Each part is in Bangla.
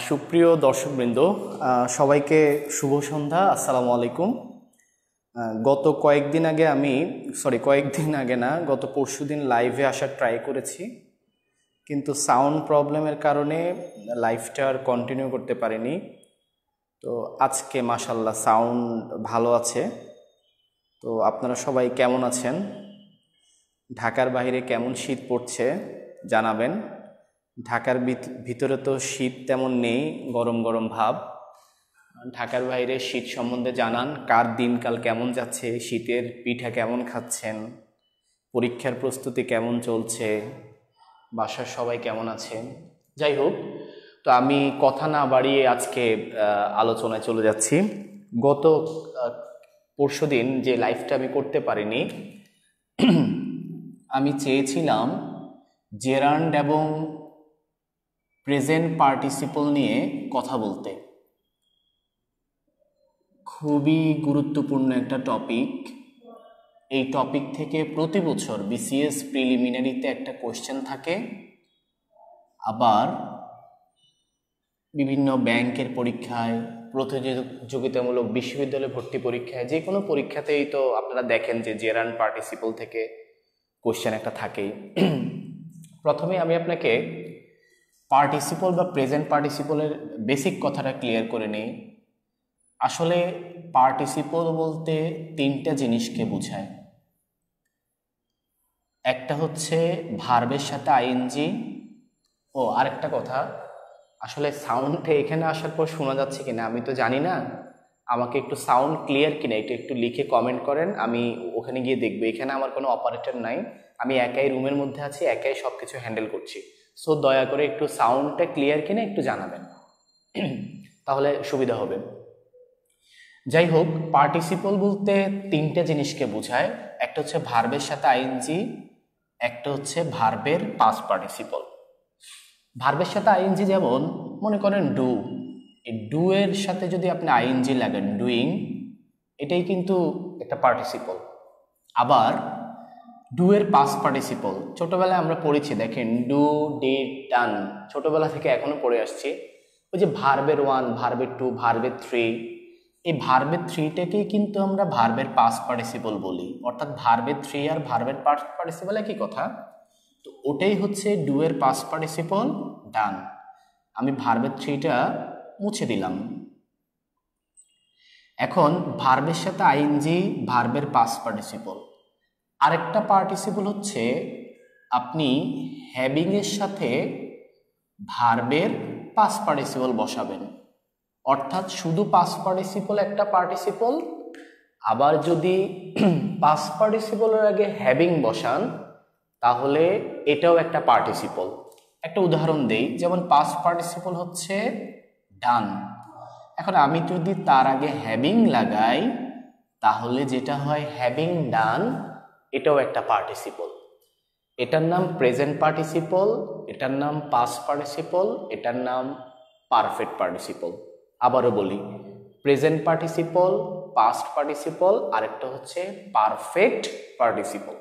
সুপ্রিয় দর্শকবৃন্দ, সবাইকে শুভ সন্ধ্যা। আসসালামু আলাইকুম। গত কয়েকদিন আগে না, গত পরশুদিন লাইভে আসার ট্রাই করেছি, কিন্তু সাউন্ড প্রবলেমের কারণে লাইভটা আর কন্টিনিউ করতে পারিনি। তো আজকে মাশাআল্লাহ সাউন্ড ভালো আছে। তো আপনারা সবাই কেমন আছেন? ঢাকার বাইরে কেমন শীত পড়ছে জানাবেন। ঢাকার ভিতরে তো শীত তেমন নেই, গরম গরম ভাব। ঢাকার বাইরে শীত সম্বন্ধে জানান, কার দিনকাল কেমন যাচ্ছে, শীতের পিঠা কেমন খাচ্ছেন, পরীক্ষার প্রস্তুতি কেমন চলছে, বাসার সবাই কেমন আছেন। যাই হোক, তো আমি কথা না বাড়িয়ে আজকে আলোচনায় চলে যাচ্ছি। গত পরশুদিন যে লাইভটা আমি করতে পারিনি, আমি চেয়েছিলাম জেরান্ড এবং প্রেজেন্ট পার্টিসিপল নিয়ে কথা বলতে। খুবই গুরুত্বপূর্ণ একটা টপিক। এই টপিক থেকে প্রতি বছর বিসিএস প্রিলিমিনারিতে একটা কোশ্চেন থাকে, আবার বিভিন্ন ব্যাংকের পরীক্ষায়, প্রতিযোগিতামূলক বিশ্ববিদ্যালয় ভর্তি পরীক্ষায়, যে কোনো পরীক্ষাতেই তো আপনারা দেখেন যে জেরান্ড পার্টিসিপল থেকে কোশ্চেন একটা থাকেই। প্রথমে আমি আপনাকে পার্টিসিপল বা প্রেজেন্ট পার্টিসিপলের বেসিক কথাটা ক্লিয়ার করে নিই। আসলে পার্টিসিপল বলতে তিনটা জিনিসকে বোঝায়। একটা হচ্ছে ভার্বের সাথে আইএনজি। আরেকটা কথা, আসলে সাউন্ডটা এখানে আসার পর শোনা যাচ্ছে কিনা আমি তো জানি না। আমাকে একটু সাউন্ড ক্লিয়ার কিনা এটা একটু লিখে কমেন্ট করেন, আমি ওখানে গিয়ে দেখবো। এখানে আমার কোনো অপারেটর নাই, আমি একাই রুমের মধ্যে আছি, একাই সব কিছু হ্যান্ডেল করছি। সো দয়া করে একটু সাউন্ডটা ক্লিয়ার কিনা একটু জানাবেন, তাহলে সুবিধা হবে। যাই হোক, পার্টিসিপল বলতে তিনটা জিনিসকে বোঝায়। একটা হচ্ছে ভার্বের সাথে আইএনজি, একটা হচ্ছে ভার্বের পাস্ট পার্টিসিপল। ভার্বের সাথে আইএনজি, যেমন মনে করেন ডু, এই ডু এর সাথে যদি আপনি আইএনজি লাগেন, ডুইং, এটাই কিন্তু একটা পার্টিসিপল। আবার ডু এর পাস্ট পার্টিসিপল ছোটবেলায় আমরা পড়েছি, দেখেন ডু, ডিড, ডান, ছোটবেলা থেকে এখনো পড়ে আসছি। ওই যে ভার্বের 1, ভার্বের 2, ভার্বের 3, এই ভার্বের 3টাকেই কিন্তু আমরা ভার্বের পাস্ট পার্টিসিপল বলি, অর্থাৎ ভার্বের 3 আর ভার্বের পাস্ট পার্টিসিপল একই কথা। তো ওটাই হচ্ছে ডু এর পাস্ট পার্টিসিপল, ডান। আমি ভার্বের 3টা মুছে দিলাম। এখন ভার্বের সাথে আইএনজি, ভার্বের পাস্ট পার্টিসিপল। আরেকটা পার্টিসিপল হচ্ছে আপনি হ্যাভিং এর সাথে ভার্বের পাস্ট পার্টিসিপল বসাবেন, অর্থাৎ শুধু পাস্ট পার্টিসিপল একটা পার্টিসিপল। আবার যদি পাস্ট পার্টিসিপলের আগে হ্যাভিং বসান তাহলে এটাও একটা পার্টিসিপল। একটা উদাহরণ দেই, যেমন পাস্ট পার্টিসিপল হচ্ছে ডান। এখন আমি যদি তার আগে হ্যাভিং লাগাই তাহলে যেটা হয় হ্যাভিং ডান, এটাও একটা পার্টিসিপল। এটার নাম প্রেজেন্ট পার্টিসিপল, এটার নাম পাস্ট পার্টিসিপল, এটার নাম পারফেক্ট পার্টিসিপল। আবারও বলি, প্রেজেন্ট পার্টিসিপল, পাস্ট পার্টিসিপল, আরেকটা হচ্ছে পারফেক্ট পার্টিসিপল।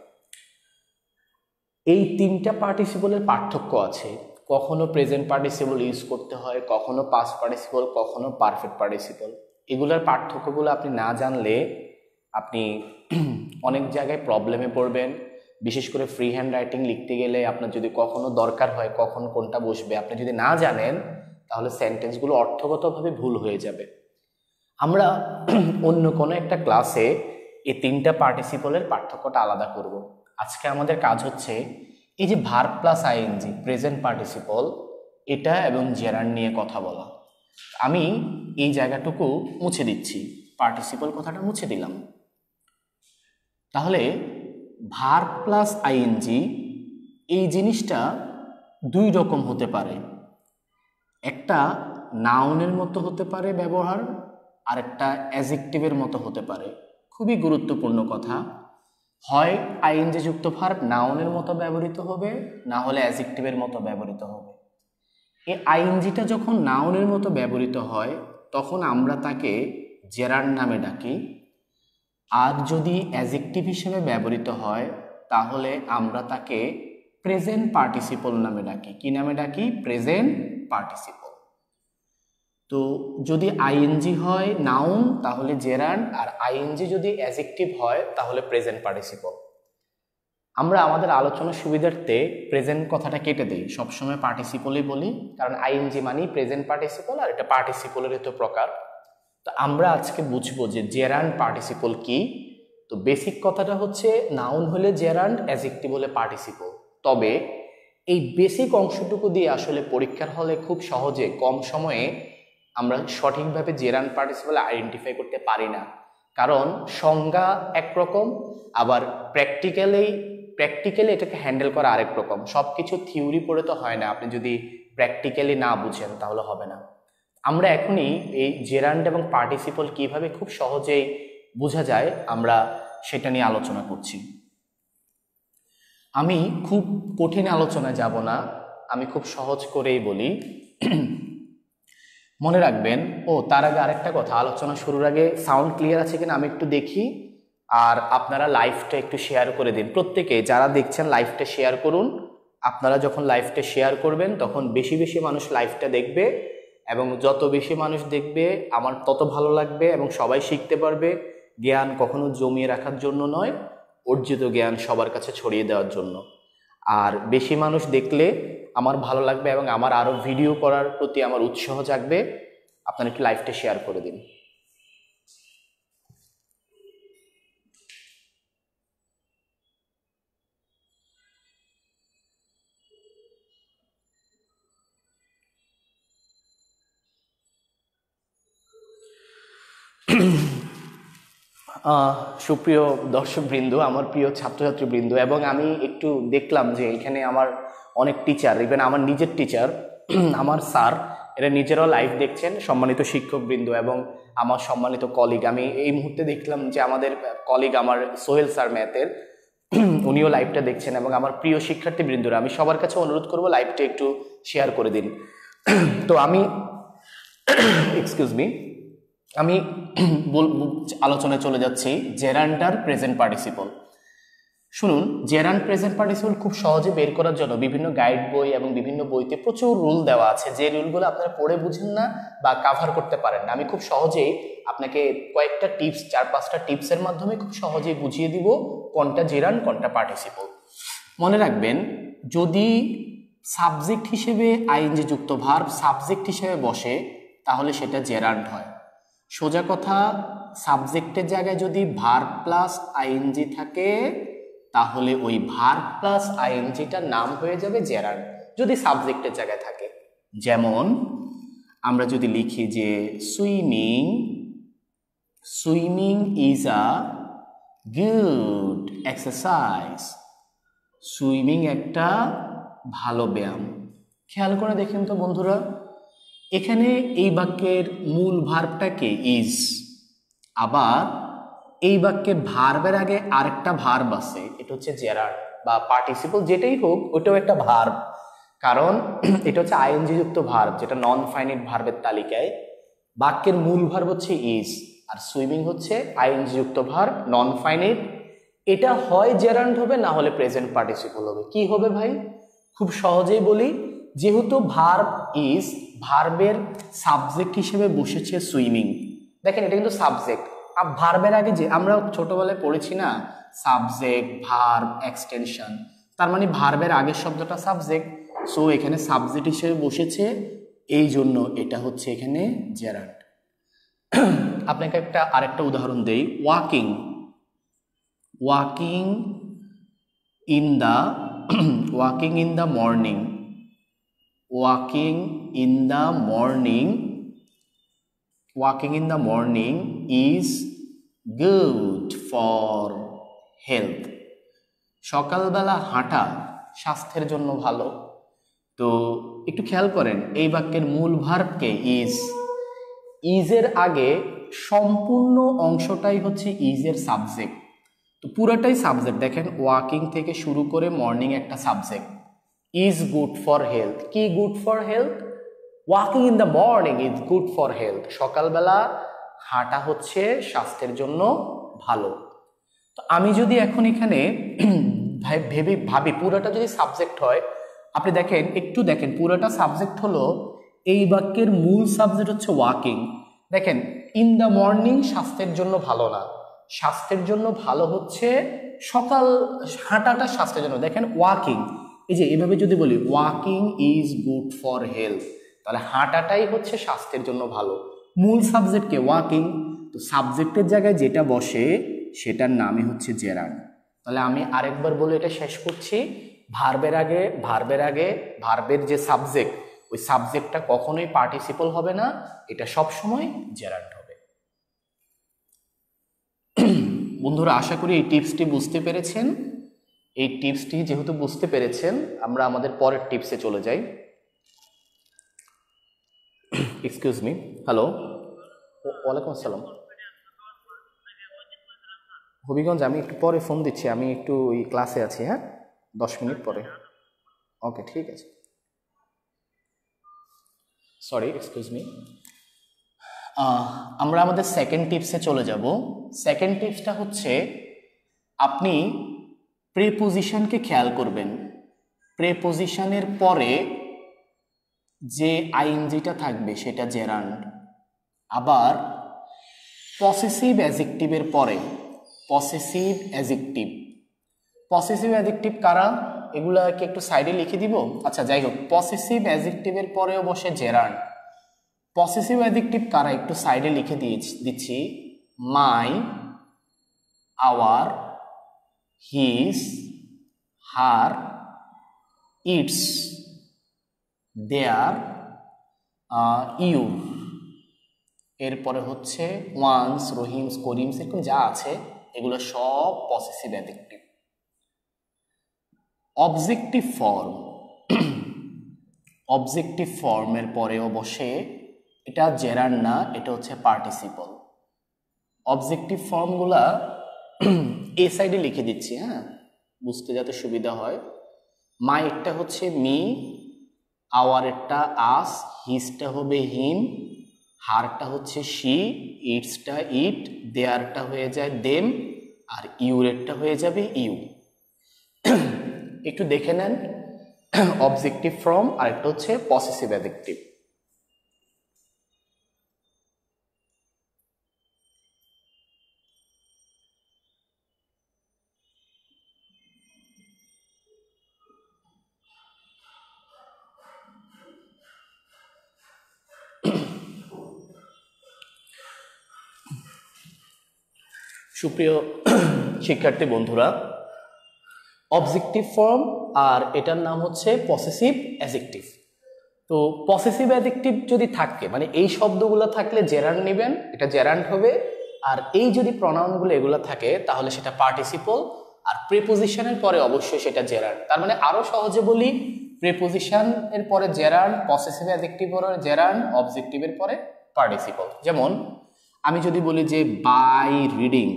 এই তিনটা পার্টিসিপলের পার্থক্য আছে। কখনো প্রেজেন্ট পার্টিসিপল ইউজ করতে হয়, কখনো পাস্ট পার্টিসিপল, কখনো পারফেক্ট পার্টিসিপল। এগুলোর পার্থক্যগুলো আপনি না জানলে আপনি অনেক জায়গায় প্রবলেমে পড়বেন। বিশেষ করে ফ্রি হ্যান্ড রাইটিং লিখতে গেলে আপনার যদি কখনো দরকার হয় কখন কোনটা বসবে, আপনি যদি না জানেন তাহলে সেন্টেন্সগুলো অর্থগতভাবে ভুল হয়ে যাবে। আমরা অন্য কোনো একটা ক্লাসে এই তিনটা পার্টিসিপলের পার্থক্যটা আলাদা করব। আজকে আমাদের কাজ হচ্ছে এই যে verb plus ING, present participle, এটা এবং জেরান্ড নিয়ে কথা বলা। আমি এই জায়গাটুকু মুছে দিচ্ছি, পার্টিসিপল কথাটা মুছে দিলাম। তাহলে ভার্ব প্লাস আইএনজি এই জিনিসটা দুই রকম হতে পারে। একটা নাউনের মতো হতে পারে ব্যবহার, আর একটা অ্যাডজেক্টিভের মতো হতে পারে। খুবই গুরুত্বপূর্ণ কথা। হয় আইএনজি যুক্ত ভার্ব নাউনের মতো ব্যবহৃত হবে, না হলে অ্যাডজেক্টিভের মতো ব্যবহৃত হবে। এই আইএনজিটা যখন নাউনের মতো ব্যবহৃত হয় তখন আমরা তাকে জেরান্ড নামে ডাকি, আর যদি অ্যাডজেক্টিভ হিসেবে ব্যবহৃত হয় তাহলে আমরা তাকে প্রেজেন্ট পার্টিসিপল নামে ডাকি। কি নামে ডাকি? Present participle. তো যদি আইএনজি হয় নাউন তাহলে জেরান্ড, আর আইএনজি যদি অ্যাডজেক্টিভ হয় তাহলে প্রেজেন্ট পার্টিসিপল। আমরা আমাদের আলোচনার সুবিধার্থে প্রেজেন্ট কথাটা কেটে দিই, সবসময় পার্টিসিপলই বলি, কারণ আইএনজি মানেই প্রেজেন্ট পার্টিসিপল, আর এটা পার্টিসিপলের তো প্রকার। তো আমরা আজকে বুঝবো যে জেরান্ড পার্টিসিপল কি। তো বেসিক কথাটা হচ্ছে নাউন হলে জেরান্ড, অ্যাডজেক্টিভ হলে পার্টিসিপল। তবে এই বেসিক অংশটুকু দিয়ে আসলে পরীক্ষার হলে খুব সহজে কম সময়ে আমরা সঠিকভাবে জেরান্ড পার্টিসিপল আইডেন্টিফাই করতে পারি না, কারণ সংজ্ঞা একরকম, আবার প্র্যাকটিক্যালি এটাকে হ্যান্ডেল করা আরেক রকম। সব কিছু থিওরি পড়ে তো হয় না, আপনি যদি প্র্যাকটিক্যালি না বুঝেন তাহলে হবে না। আমরা এখনই এই জেরান্ড এবং পার্টিসিপল কিভাবে খুব সহজেই বোঝা যায় আমরা সেটা নিয়ে আলোচনা করছি। আমি খুব কঠিন আলোচনায় যাব না, আমি খুব সহজ করেই বলি। মনে রাখবেন, তার আগে আরেকটা কথা, আলোচনা শুরুর আগে সাউন্ড ক্লিয়ার আছে কিনা আমি একটু দেখি, আর আপনারা লাইভটা একটু শেয়ার করে দিন। প্রত্যেকে যারা দেখছেন লাইভটা শেয়ার করুন। আপনারা যখন লাইভটা শেয়ার করবেন তখন বেশি বেশি মানুষ লাইভটা দেখবে, এবং যত বেশি মানুষ দেখবে আমার তত ভালো লাগবে, এবং সবাই শিখতে পারবে। জ্ঞান কখনো জমিয়ে রাখার জন্য নয়, অর্জিত জ্ঞান সবার কাছে ছড়িয়ে দেওয়ার জন্য। আর বেশি মানুষ দেখলে আমার ভালো লাগবে, এবং আমার আরও ভিডিও করার প্রতি আমার উৎসাহ জাগবে। আপনারা একটু লাইভটা শেয়ার করে দিন। সুপ্রিয় দর্শকবৃন্দ, আমার প্রিয় ছাত্রছাত্রীবৃন্দ, এবং আমি একটু দেখলাম যে এখানে আমার অনেক টিচার, ইভেন আমার নিজের টিচার, আমার স্যার, এরা নিজেরাও লাইভ দেখছেন। সম্মানিত শিক্ষকবৃন্দ এবং আমার সম্মানিত কলিগ, আমি এই মুহূর্তে দেখলাম যে আমাদের কলিগ আমার সোহেল স্যার ম্যাথের, উনিও লাইভটা দেখছেন, এবং আমার প্রিয় শিক্ষার্থীবৃন্দরা, আমি সবার কাছে অনুরোধ করব লাইভটা একটু শেয়ার করে দিন। তো আমি এক্সকিউজ মি, আমি আলোচনায় চলে যাচ্ছি জেরান্ডার প্রেজেন্ট পার্টিসিপল। শুনুন, জেরান্ড প্রেজেন্ট পার্টিসিপল খুব সহজে বের করার জন্য বিভিন্ন গাইড বই এবং বিভিন্ন বইতে প্রচুর রুল দেওয়া আছে, যে রুলগুলো আপনারা পড়ে বুঝেন না বা কাভার করতে পারেন না। আমি খুব সহজেই আপনাকে কয়েকটা টিপস, 4-5টা টিপসের মাধ্যমে খুব সহজেই বুঝিয়ে দিব কোনটা জেরান্ড কোনটা পার্টিসিপল। মনে রাখবেন, যদি সাবজেক্ট হিসেবে আইএনজি যুক্ত ভার্ব সাবজেক্ট হিসেবে বসে তাহলে সেটা জেরান্ড হয়। সোজা কথা, সাবজেক্টের জায়গায় যদি ভার্ব প্লাস আইএনজি থাকে তাহলে ওই ভার্ব প্লাস আইএনজিটার নাম হয়ে যাবে জেরান্ড, যদি সাবজেক্টের জায়গায় থাকে। যেমন আমরা যদি লিখি যে swimming is a good exercise, swimming একটা ভালো ব্যায়াম। খেয়াল করে দেখেন তো বন্ধুরা, এখানে এই বাক্যের মূল ভার্বটাকে ইজ, আবার এই বাক্যে ভার্বের আগে আরেকটা ভার্ব আছে, এটা হচ্ছে জেরান্ড বা পার্টিসিপল, যেটাই হোক ওটাও একটা ভার্ব, কারণ এটা হচ্ছে আইএনজি যুক্ত ভার্ব, যেটা নন ফাইনিট ভার্বের তালিকায়। বাক্যের মূল ভার্ব হচ্ছে ইজ, আর সুইমিং হচ্ছে আইএনজি যুক্ত ভার্ব নন ফাইনিট। এটা হয় জেরান্ড হবে, না হলে প্রেজেন্ট পার্টিসিপল হবে। কি হবে ভাই? খুব সহজেই বলি, যেহেতু ভার্ব ইজ, ভার্বের সাবজেক্ট হিসেবে বসেছে সুইমিং। দেখেন এটা কিন্তু সাবজেক্ট, আর ভার্বের আগে যে আমরা ছোটবেলায় পড়েছি না, সাবজেক্ট, ভার্ব, এক্সটেনশন, তার মানে ভার্বের আগের শব্দটা সাবজেক্ট, সো এখানে সাবজেক্ট হিসেবে বসেছে, এই জন্য এটা হচ্ছে এখানে জেরান্ড। আপনাকে আরেকটা উদাহরণ দেই। Walking in the morning, walking in the morning is good for health. সকালবেলা হাঁটা স্বাস্থ্যের জন্য ভালো। তো একটু খেয়াল করেন, এই বাক্যের মূল ভার্বকে ইজের আগে সম্পূর্ণ অংশটাই হচ্ছে ইজের সাবজেক্ট, তো পুরোটাই সাবজেক্ট। দেখেন ওয়াকিং থেকে শুরু করে মর্নিং একটা subject, is good for health. কি good for health? Walking in the morning is good for health, সকালবেলা হাঁটা হচ্ছে স্বাস্থ্যের জন্য ভালো। তো আমি যদি এখন এখানে ভাবি পুরোটা যদি সাবজেক্ট হয়, আপনি দেখেন পুরোটা সাবজেক্ট হলো, এই বাক্যের মূল সাবজেক্ট হচ্ছে ওয়াকিং। দেখেন, ইন দ্য মর্নিং স্বাস্থ্যের জন্য ভালো না, স্বাস্থ্যের জন্য ভালো হচ্ছে সকাল হাঁটাটা স্বাস্থ্যের জন্য। দেখেন ওয়াকিং, এই যে এভাবে যদি বলি walking is good for health, তাহলে হাঁটাটাই হচ্ছে স্বাস্থ্যের জন্য ভালো। মূল সাবজেক্টকে ওয়াকিং, তো সাবজেক্টের জায়গায় যেটা বসে সেটার নামই হচ্ছে জেরান্ড। তাহলে আমি আরেকবার বলে এটা শেষ করছি, ভার্বের আগে ভার্বের যে সাবজেক্ট, ওই সাবজেক্টটা কখনোই পার্টিসিপল হবে না, এটা সব সময় জেরান্ড হবে। বন্ধুরা, আশা করি এই টিপসটি বুঝতে পেরেছেন। এই টিপসটি যেহেতু বুঝতে পেরেছেন, আমরা আমাদের পরের টিপসে চলে যাই। এক্সকিউজ মি, হ্যালো, ওয়ালাইকুম আসসালাম। হবিগঞ্জ, আমি একটু পরে ফোন দিচ্ছি, আমি একটু ওই ক্লাসে আছি, হ্যাঁ 10 মিনিট পরে। ওকে, ঠিক আছে, সরি, এক্সকিউজ মি। আমরা আমাদের সেকেন্ড টিপসে চলে যাব। সেকেন্ড টিপসটা হচ্ছে, আপনি প্রিপোজিশনকে খেয়াল করবেন। প্রিপোজিশনের পরে যে আইএনজিটা থাকবে সেটা জেরান্ড, আবার পসেসিভ অ্যাডজেক্টিভের পরে পসেসিভ অ্যাডজেক্টিভ। পসেসিভ অ্যাডজেক্টিভ কারা, এগুলাকে একটু সাইডে লিখে দিব। আচ্ছা, যাই হোক, পসেসিভ অ্যাডজেক্টিভের পরেও বসে জেরান্ড। পসেসিভ অ্যাডজেক্টিভ কারা একটু সাইডে লিখে দিচ্ছি। My, our, his, her, its, their, you. এরপরে হচ্ছে ওয়ান্স, রহিমস, করিমস, এরকম যা আছে এগুলো সব possessive adjective. Objective form, objective ফর্মের পরেও বসে, এটা জেরান্ড না, এটা হচ্ছে পার্টিসিপল। অবজেক্টিভ ফর্মগুলা এই সাইডে লিখে দিচ্ছি, হ্যাঁ, বুঝতে যাতে সুবিধা হয়। মাইটা হচ্ছে মি, আওয়ারেরটা আস, হিজটা হবে হিম, হারটা হচ্ছে শি, ইটসটা ইট, দেয়ারটা হয়ে যায় দেম, আর ইউরেরটা হয়ে যাবে ইউ। একটু দেখে নেন, অবজেক্টিভ ফর্ম আর একটা হচ্ছে পসেসিভ অ্যাডজেক্টিভ। সুপ্রিয় শিক্ষার্থী বন্ধুরা, অবজেক্টিভ ফর্ম আর এটার নাম হচ্ছে পসেসিভ অ্যাডজেক্টিভ। তো পসেসিভ অ্যাডজেক্টিভ যদি থাকে, মানে এই শব্দগুলো থাকলে জেরান্ড নেবেন, এটা জেরান্ড হবে। আর এই যদি প্রনাউনগুলো এগুলো থাকে তাহলে সেটা পার্টিসিপল, আর প্রিপোজিশনের পরে অবশ্যই সেটা জেরান্ড। তার মানে আরো সহজে বলি, প্রিপোজিশন এর পরে জেরান্ড, পসেসিভ অ্যাডজেক্টিভ পরে জেরান্ড, অবজেক্টিভের পরে পার্টিসিপল। যেমন আমি যদি বলি যে by reading,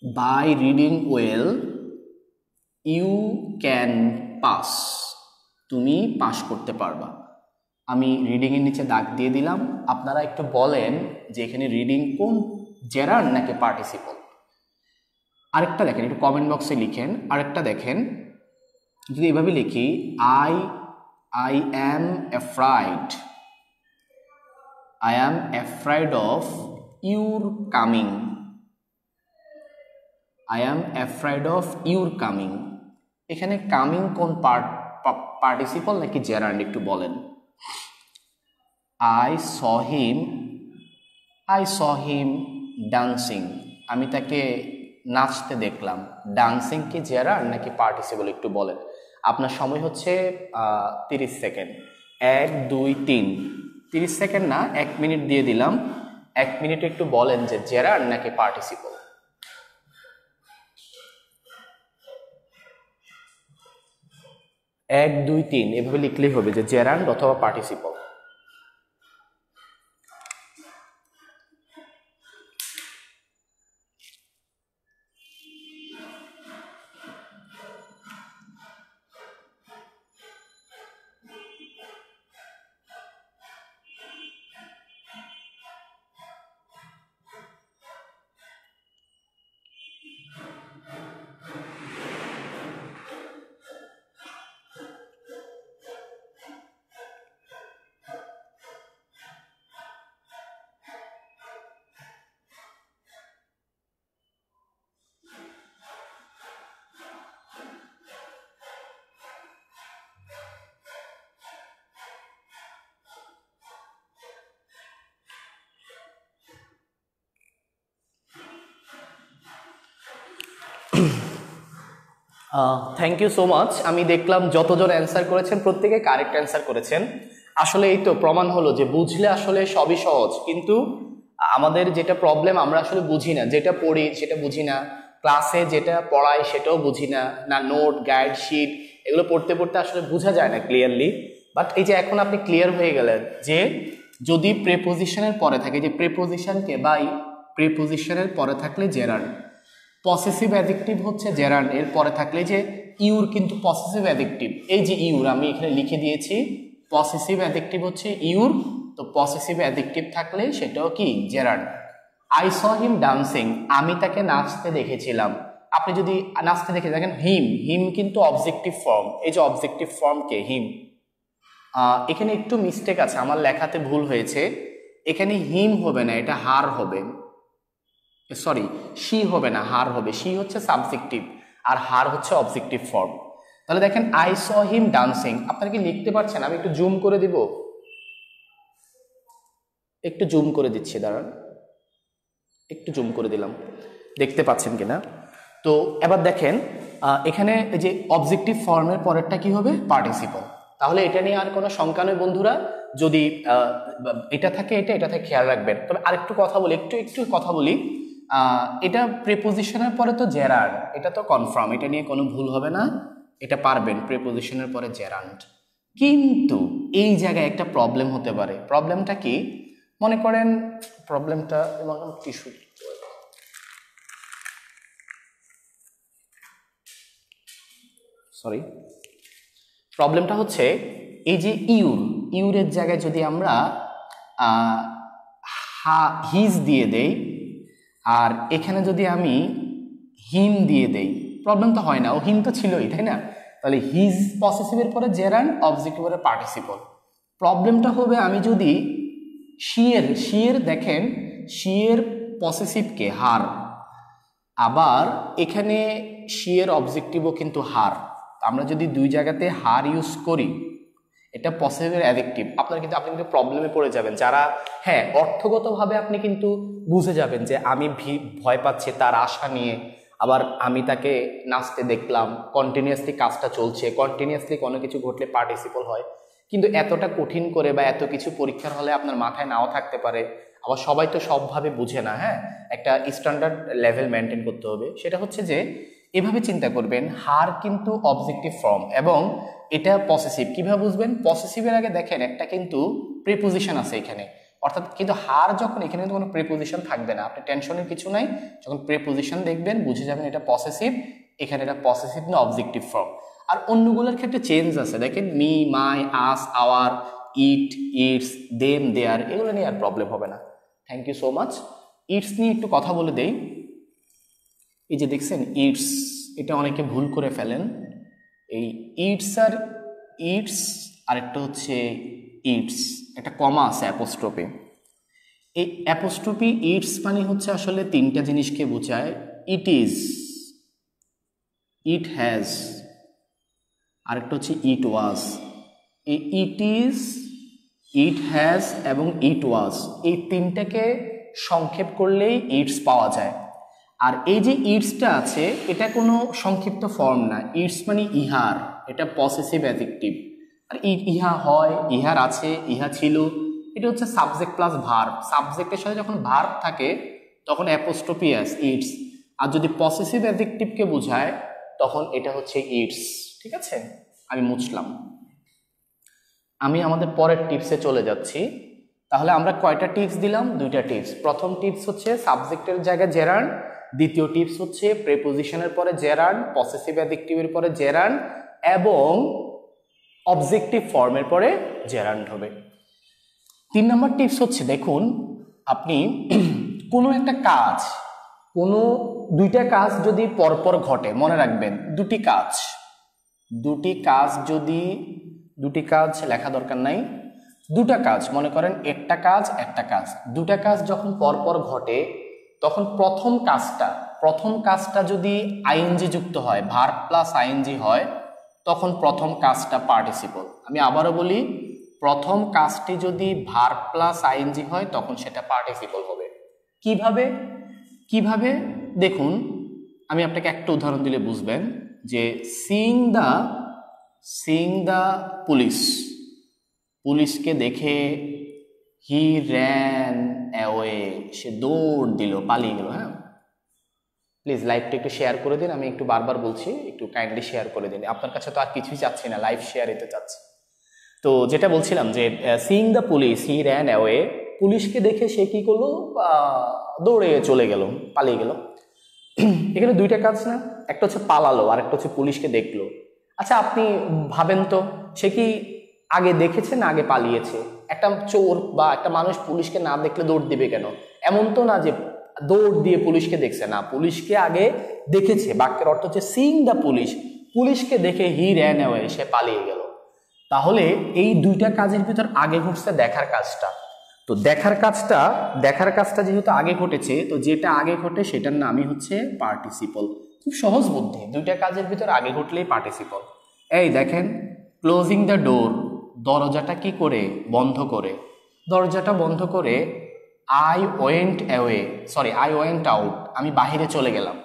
by reading well you can pass, তুমি পাস করতে পারবা। আমি রিডিং এর নিচে দাগ দিয়ে দিলাম, আপনারা একটু বলেন যে এখানে রিডিং কোন, জেরান্ড নাকি পার্টিসিপল। আরেকটা দেখেন, একটু কমেন্ট বক্সে লিখেন। আরেকটা দেখেন, যদি এভাবে লিখি I am afraid, I am afraid of your coming. I am afraid of your coming. এখানে কামিং কোন পার্টিসিপল নাকি জেরান্ড একটু বলেন। I saw him dancing. আমি তাকে নাচতে দেখলাম। ডান্সিং কি জেরান্ড নাকি পার্টিসিপল একটু বলেন। আপনার সময় হচ্ছে 30 সেকেন্ড। 1 2 3, 30 সেকেন্ড না, 1 মিনিট দিয়ে দিলাম। 1 মিনিটে একটু বলেন যে জেরান্ড নাকি পার্টিসিপল। 1 2 3 এভাবে লিখলেই হবে যে জেরান্ড অথবা participle. Thank you so much. আমি দেখলাম যতজন অ্যান্সার করেছেন প্রত্যেকে কারেক্ট অ্যান্সার করেছেন। আসলে এই তো প্রমাণ হলো যে বুঝলে আসলে সবই সহজ, কিন্তু আমাদের যেটা প্রবলেম আমরা আসলে বুঝি না, যেটা পড়ি সেটা বুঝি না, ক্লাসে যেটা পড়াই সেটাও বুঝি না, না নোট গাইড শিট এগুলো পড়তে পড়তে আসলে বোঝা যায় না ক্লিয়ারলি। বাট এই যে এখন আপনি ক্লিয়ার হয়ে গেলেন যে যদি প্রেপোজিশনের পরে থাকে, যে প্রেপোজিশনকে বাই প্রেপোজিশনের পরে থাকলে জেরান্ড, পসেসিভ অ্যাডজেক্টিভ হচ্ছে জেরান্ড এর পরে থাকলে যে ইউর কিন্তু পসেসিভ অ্যাডজেক্টিভ, এই যে ইউর আমি এখানে লিখে দিয়েছি পসেসিভ অ্যাডজেক্টিভ হচ্ছে ইউর, তো পসেসিভ অ্যাডজেক্টিভ থাকলে সেটাও কি gerund. I saw him dancing, আমি তাকে নাচতে দেখেছিলাম। আপনি যদি নাচতে দেখে দেখেন হিম, হিম কিন্তু অবজেক্টিভ ফর্ম, এই যে অবজেক্টিভ ফর্মকে হিম। এখানে একটু মিস্টেক আছে, আমার লেখাতে ভুল হয়েছে, এখানে হিম হবে না, এটা হার হবে, সরি শি হবে না, হার হবে। শি হচ্ছে সাবজেক্টিভ আর হার হচ্ছে অবজেক্টিভ ফর্ম। তাহলে দেখেন আই স হিম ডান্সিং, আপনারা কি লিখতে পারছেন? আমি একটু জুম করে দিব, একটু জুম করে দিচ্ছি, দাঁড়ান একটু জুম করে দিলাম, দেখতে পাচ্ছেন কিনা। তো এবার দেখেন এখানে যে অবজেক্টিভ ফর্মের পরেরটা কি হবে? পার্টিসিপল। তাহলে এটা নিয়ে আর কোনো শঙ্কা নেই বন্ধুরা, যদি এটা থাকে এটা থেকে খেয়াল রাখবেন। তবে আরেকটু কথা বলি, একটু কথা বলি, এটা প্রিপোজিশনের পরে তো জেরান্ড, এটা তো কনফার্ম, এটা নিয়ে কোনো ভুল হবে না, এটা পারবেন প্রিপোজিশনের পরে জেরান্ড। কিন্তু এই জায়গায় একটা প্রবলেম হতে পারে। প্রবলেমটা কি? মনে করেন প্রবলেমটা টিস্যু, সরি, প্রবলেমটা হচ্ছে এই যে ইউরের জায়গায় যদি আমরা হিজ দিয়ে দেই আর এখানে যদি আমি হিম দিয়ে দেই, প্রবলেম তো হয় না, ও হিম তো ছিলই, তাই না? তাহলে হিজ পসেসিভের পরে জেরান্ড, অবজেক্টিভের পরে পার্টিসিপল। প্রবলেমটা হবে আমি যদি শিয়ের দেখেন শিয়ের পসেসিভকে হার, আবার এখানে শিয়ের অবজেক্টিভও কিন্তু হার, আমরা যদি দুই জায়গাতে হার ইউজ করি, এটা পসেসিভের অ্যাডজেক্টিভ, আপনি কিন্তু প্রবলেমে পড়ে যাবেন। যারা হ্যাঁ অর্থগতভাবে আপনি কিন্তু বুঝে যাবেন যে আমি ভয় পাচ্ছি তার আশা নিয়ে, আবার আমি তাকে নাচতে দেখলাম, কন্টিনিউয়াসলি কাজটা চলছে, কন্টিনিউয়াসলি কোনো কিছু ঘটলে পার্টিসিপল হয়। কিন্তু এতটা কঠিন করে বা এত কিছু পরীক্ষার হলে আপনার মাথায় নাও থাকতে পারে, আবার সবাই তো সবভাবে বুঝে না, হ্যাঁ একটা স্ট্যান্ডার্ড লেভেল মেনটেন করতে হবে। সেটা হচ্ছে যে এভাবে চিন্তা করবেন, হার কিন্তু অবজেক্টিভ ফর্ম এবং এটা পসেসিভ। কিভাবে বুঝবেন? পসেসিভের আগে দেখেন একটা কিন্তু প্রিপোজিশন আছে এখানে, অর্থাৎ কিন্তু হার যখন, এখানে কিন্তু কোনো প্রিপোজিশন থাকবে না, আপনি টেনশনের কিছু নাই, যখন প্রিপোজিশন দেখবেন বুঝে যাবেন এটা পসেসিভ, এখানে এটা পসেসিভ না অবজেক্টিভ ফর্ম। আর অন্যগুলোর ক্ষেত্রে চেঞ্জ আছে, দেখেন me, my, us, our, it, its, them, their, এগুলো নিয়ে আর প্রবলেম হবে না। Thank you so much. Its নিয়ে একটু কথা বলে দেই। এই যে দেখছেন ইটস, এটা অনেকে ভুল করে ফেলেন, এই ইটস আর ইটস আরেকটা হচ্ছে ইটস, একটা কমা আছে অ্যাপোস্ট্রফি। এই অ্যাপোস্ট্রফি ইটস মানে হচ্ছে আসলে তিনটা জিনিসকে বোঝায়, ইট ইজ, ইট হ্যাজ, আরেকটা হচ্ছে ইট ওয়াজ। এই ইট ইজ, ইট হ্যাজ এবং ইট ওয়াজ, এই তিনটাকে সংক্ষেপ করলেই ইটস পাওয়া যায়। আর এই যে ইটসটা আছে এটা কোনো সংক্ষিপ্ত ফর্ম না, ইটস মানে ইহার, এটা পসেসিভ অ্যাডজেক্টিভ। আর ইহা হয়, ইহার আছে, ইহা ছিল, এটা হচ্ছে সাবজেক্ট প্লাস ভার্ব। সাবজেক্টের সাথে যখন ভার্ব থাকে তখন অ্যাপোস্ট্রফি এস, ইটস। আর যদি পসেসিভ অ্যাডজেক্টিভকে বোঝায় তখন এটা হচ্ছে ইটস। ঠিক আছে, আমি মুছলাম। আমি আমাদের পরের টিপসে চলে যাচ্ছি। তাহলে আমরা কয়টা টিপস দিলাম? দুইটা টিপস। প্রথম টিপস হচ্ছে সাবজেক্টের জায়গায় জেরান্ড, দ্বিতীয় টিপস হচ্ছে প্রিপোজিশনের পরে জেরান্ড, পসেসিভ অ্যাডজেক্টিভের পরে জেরান্ড এবং অবজেক্টিভ ফর্মের পরে জেরান্ড হবে। 3 নম্বর টিপস হচ্ছে দেখুন, আপনি কোনো একটা কাজ, কোনো দুইটা কাজ যদি পরপর ঘটে, মনে রাখবেন দুটি কাজ যদি, দুটি কাজ লেখা দরকার নাই, দুটা কাজ, মনে করেন একটা কাজ, দুটা কাজ যখন পরপর ঘটে তখন প্রথম কাজটা যদি আইএনজি যুক্ত হয়, ভার্ব প্লাস আইএনজি হয়, তখন প্রথম কাজটা পার্টিসিপল। আমি আবারও বলি, প্রথম কাজটি যদি ভার্ব প্লাস আইএনজি হয় তখন সেটা পার্টিসিপল হবে। কিভাবে দেখুন, আমি আপনাকে একটা উদাহরণ দিলে বুঝবেন। যে সিইং দ্য পুলিশকে দেখে হি র্যান অ্যাওয়ে, সে দৌড় দিল, পালিয়ে গেল। হ্যাঁ, প্লিজ লাইভটা একটু শেয়ার করে দিন, আমি একটু বারবার বলছি, একটু কাইন্ডলি শেয়ার করে দিন। আপনার কাছে তো আর কিছুই চাচ্ছি না, লাইভ শেয়ার দিতে চাচ্ছি। তো যেটা বলছিলাম যে seeing the police he ran away, পুলিশকে দেখে সে কি করলো, দৌড়ে চলে গেল, পালিয়ে গেল। এখানে দুইটা কাজ না, একটা হচ্ছে পালালো আর একটা হচ্ছে পুলিশকে দেখলো। আচ্ছা আপনি ভাবেন তো, সে কি আগে দেখেছে না আগে পালিয়েছে? একটা চোর বা একটা মানুষ পুলিশকে না দেখলে দৌড় দিবে কেন? এমন তো না যে দৌড় দিয়ে পুলিশকে দেখছে, না, পুলিশকে আগে দেখেছে। বাক্যের অর্থ হচ্ছে সিইং দ্য পুলিশকে দেখে হি র্যান অ্যাওয়ে, সে পালিয়ে গেল। তাহলে এই দুইটা কাজের ভিতর আগে ঘটছে দেখার কাজটা। তো দেখার কাজটা যেহেতু আগে ঘটেছে, তো যেটা আগে ঘটে সেটার নামই হচ্ছে পার্টিসিপল। খুব সহজ বুদ্ধি, দুইটা কাজের ভিতর আগে ঘটলেই পার্টিসিপল। এই দেখেন, ক্লোজিং দ্য ডোর, দরজাটা কি করে, বন্ধ করে। দরজাটা বন্ধ করে আই ওয়েন্ট আউট, আমি বাহিরে চলে গেলাম।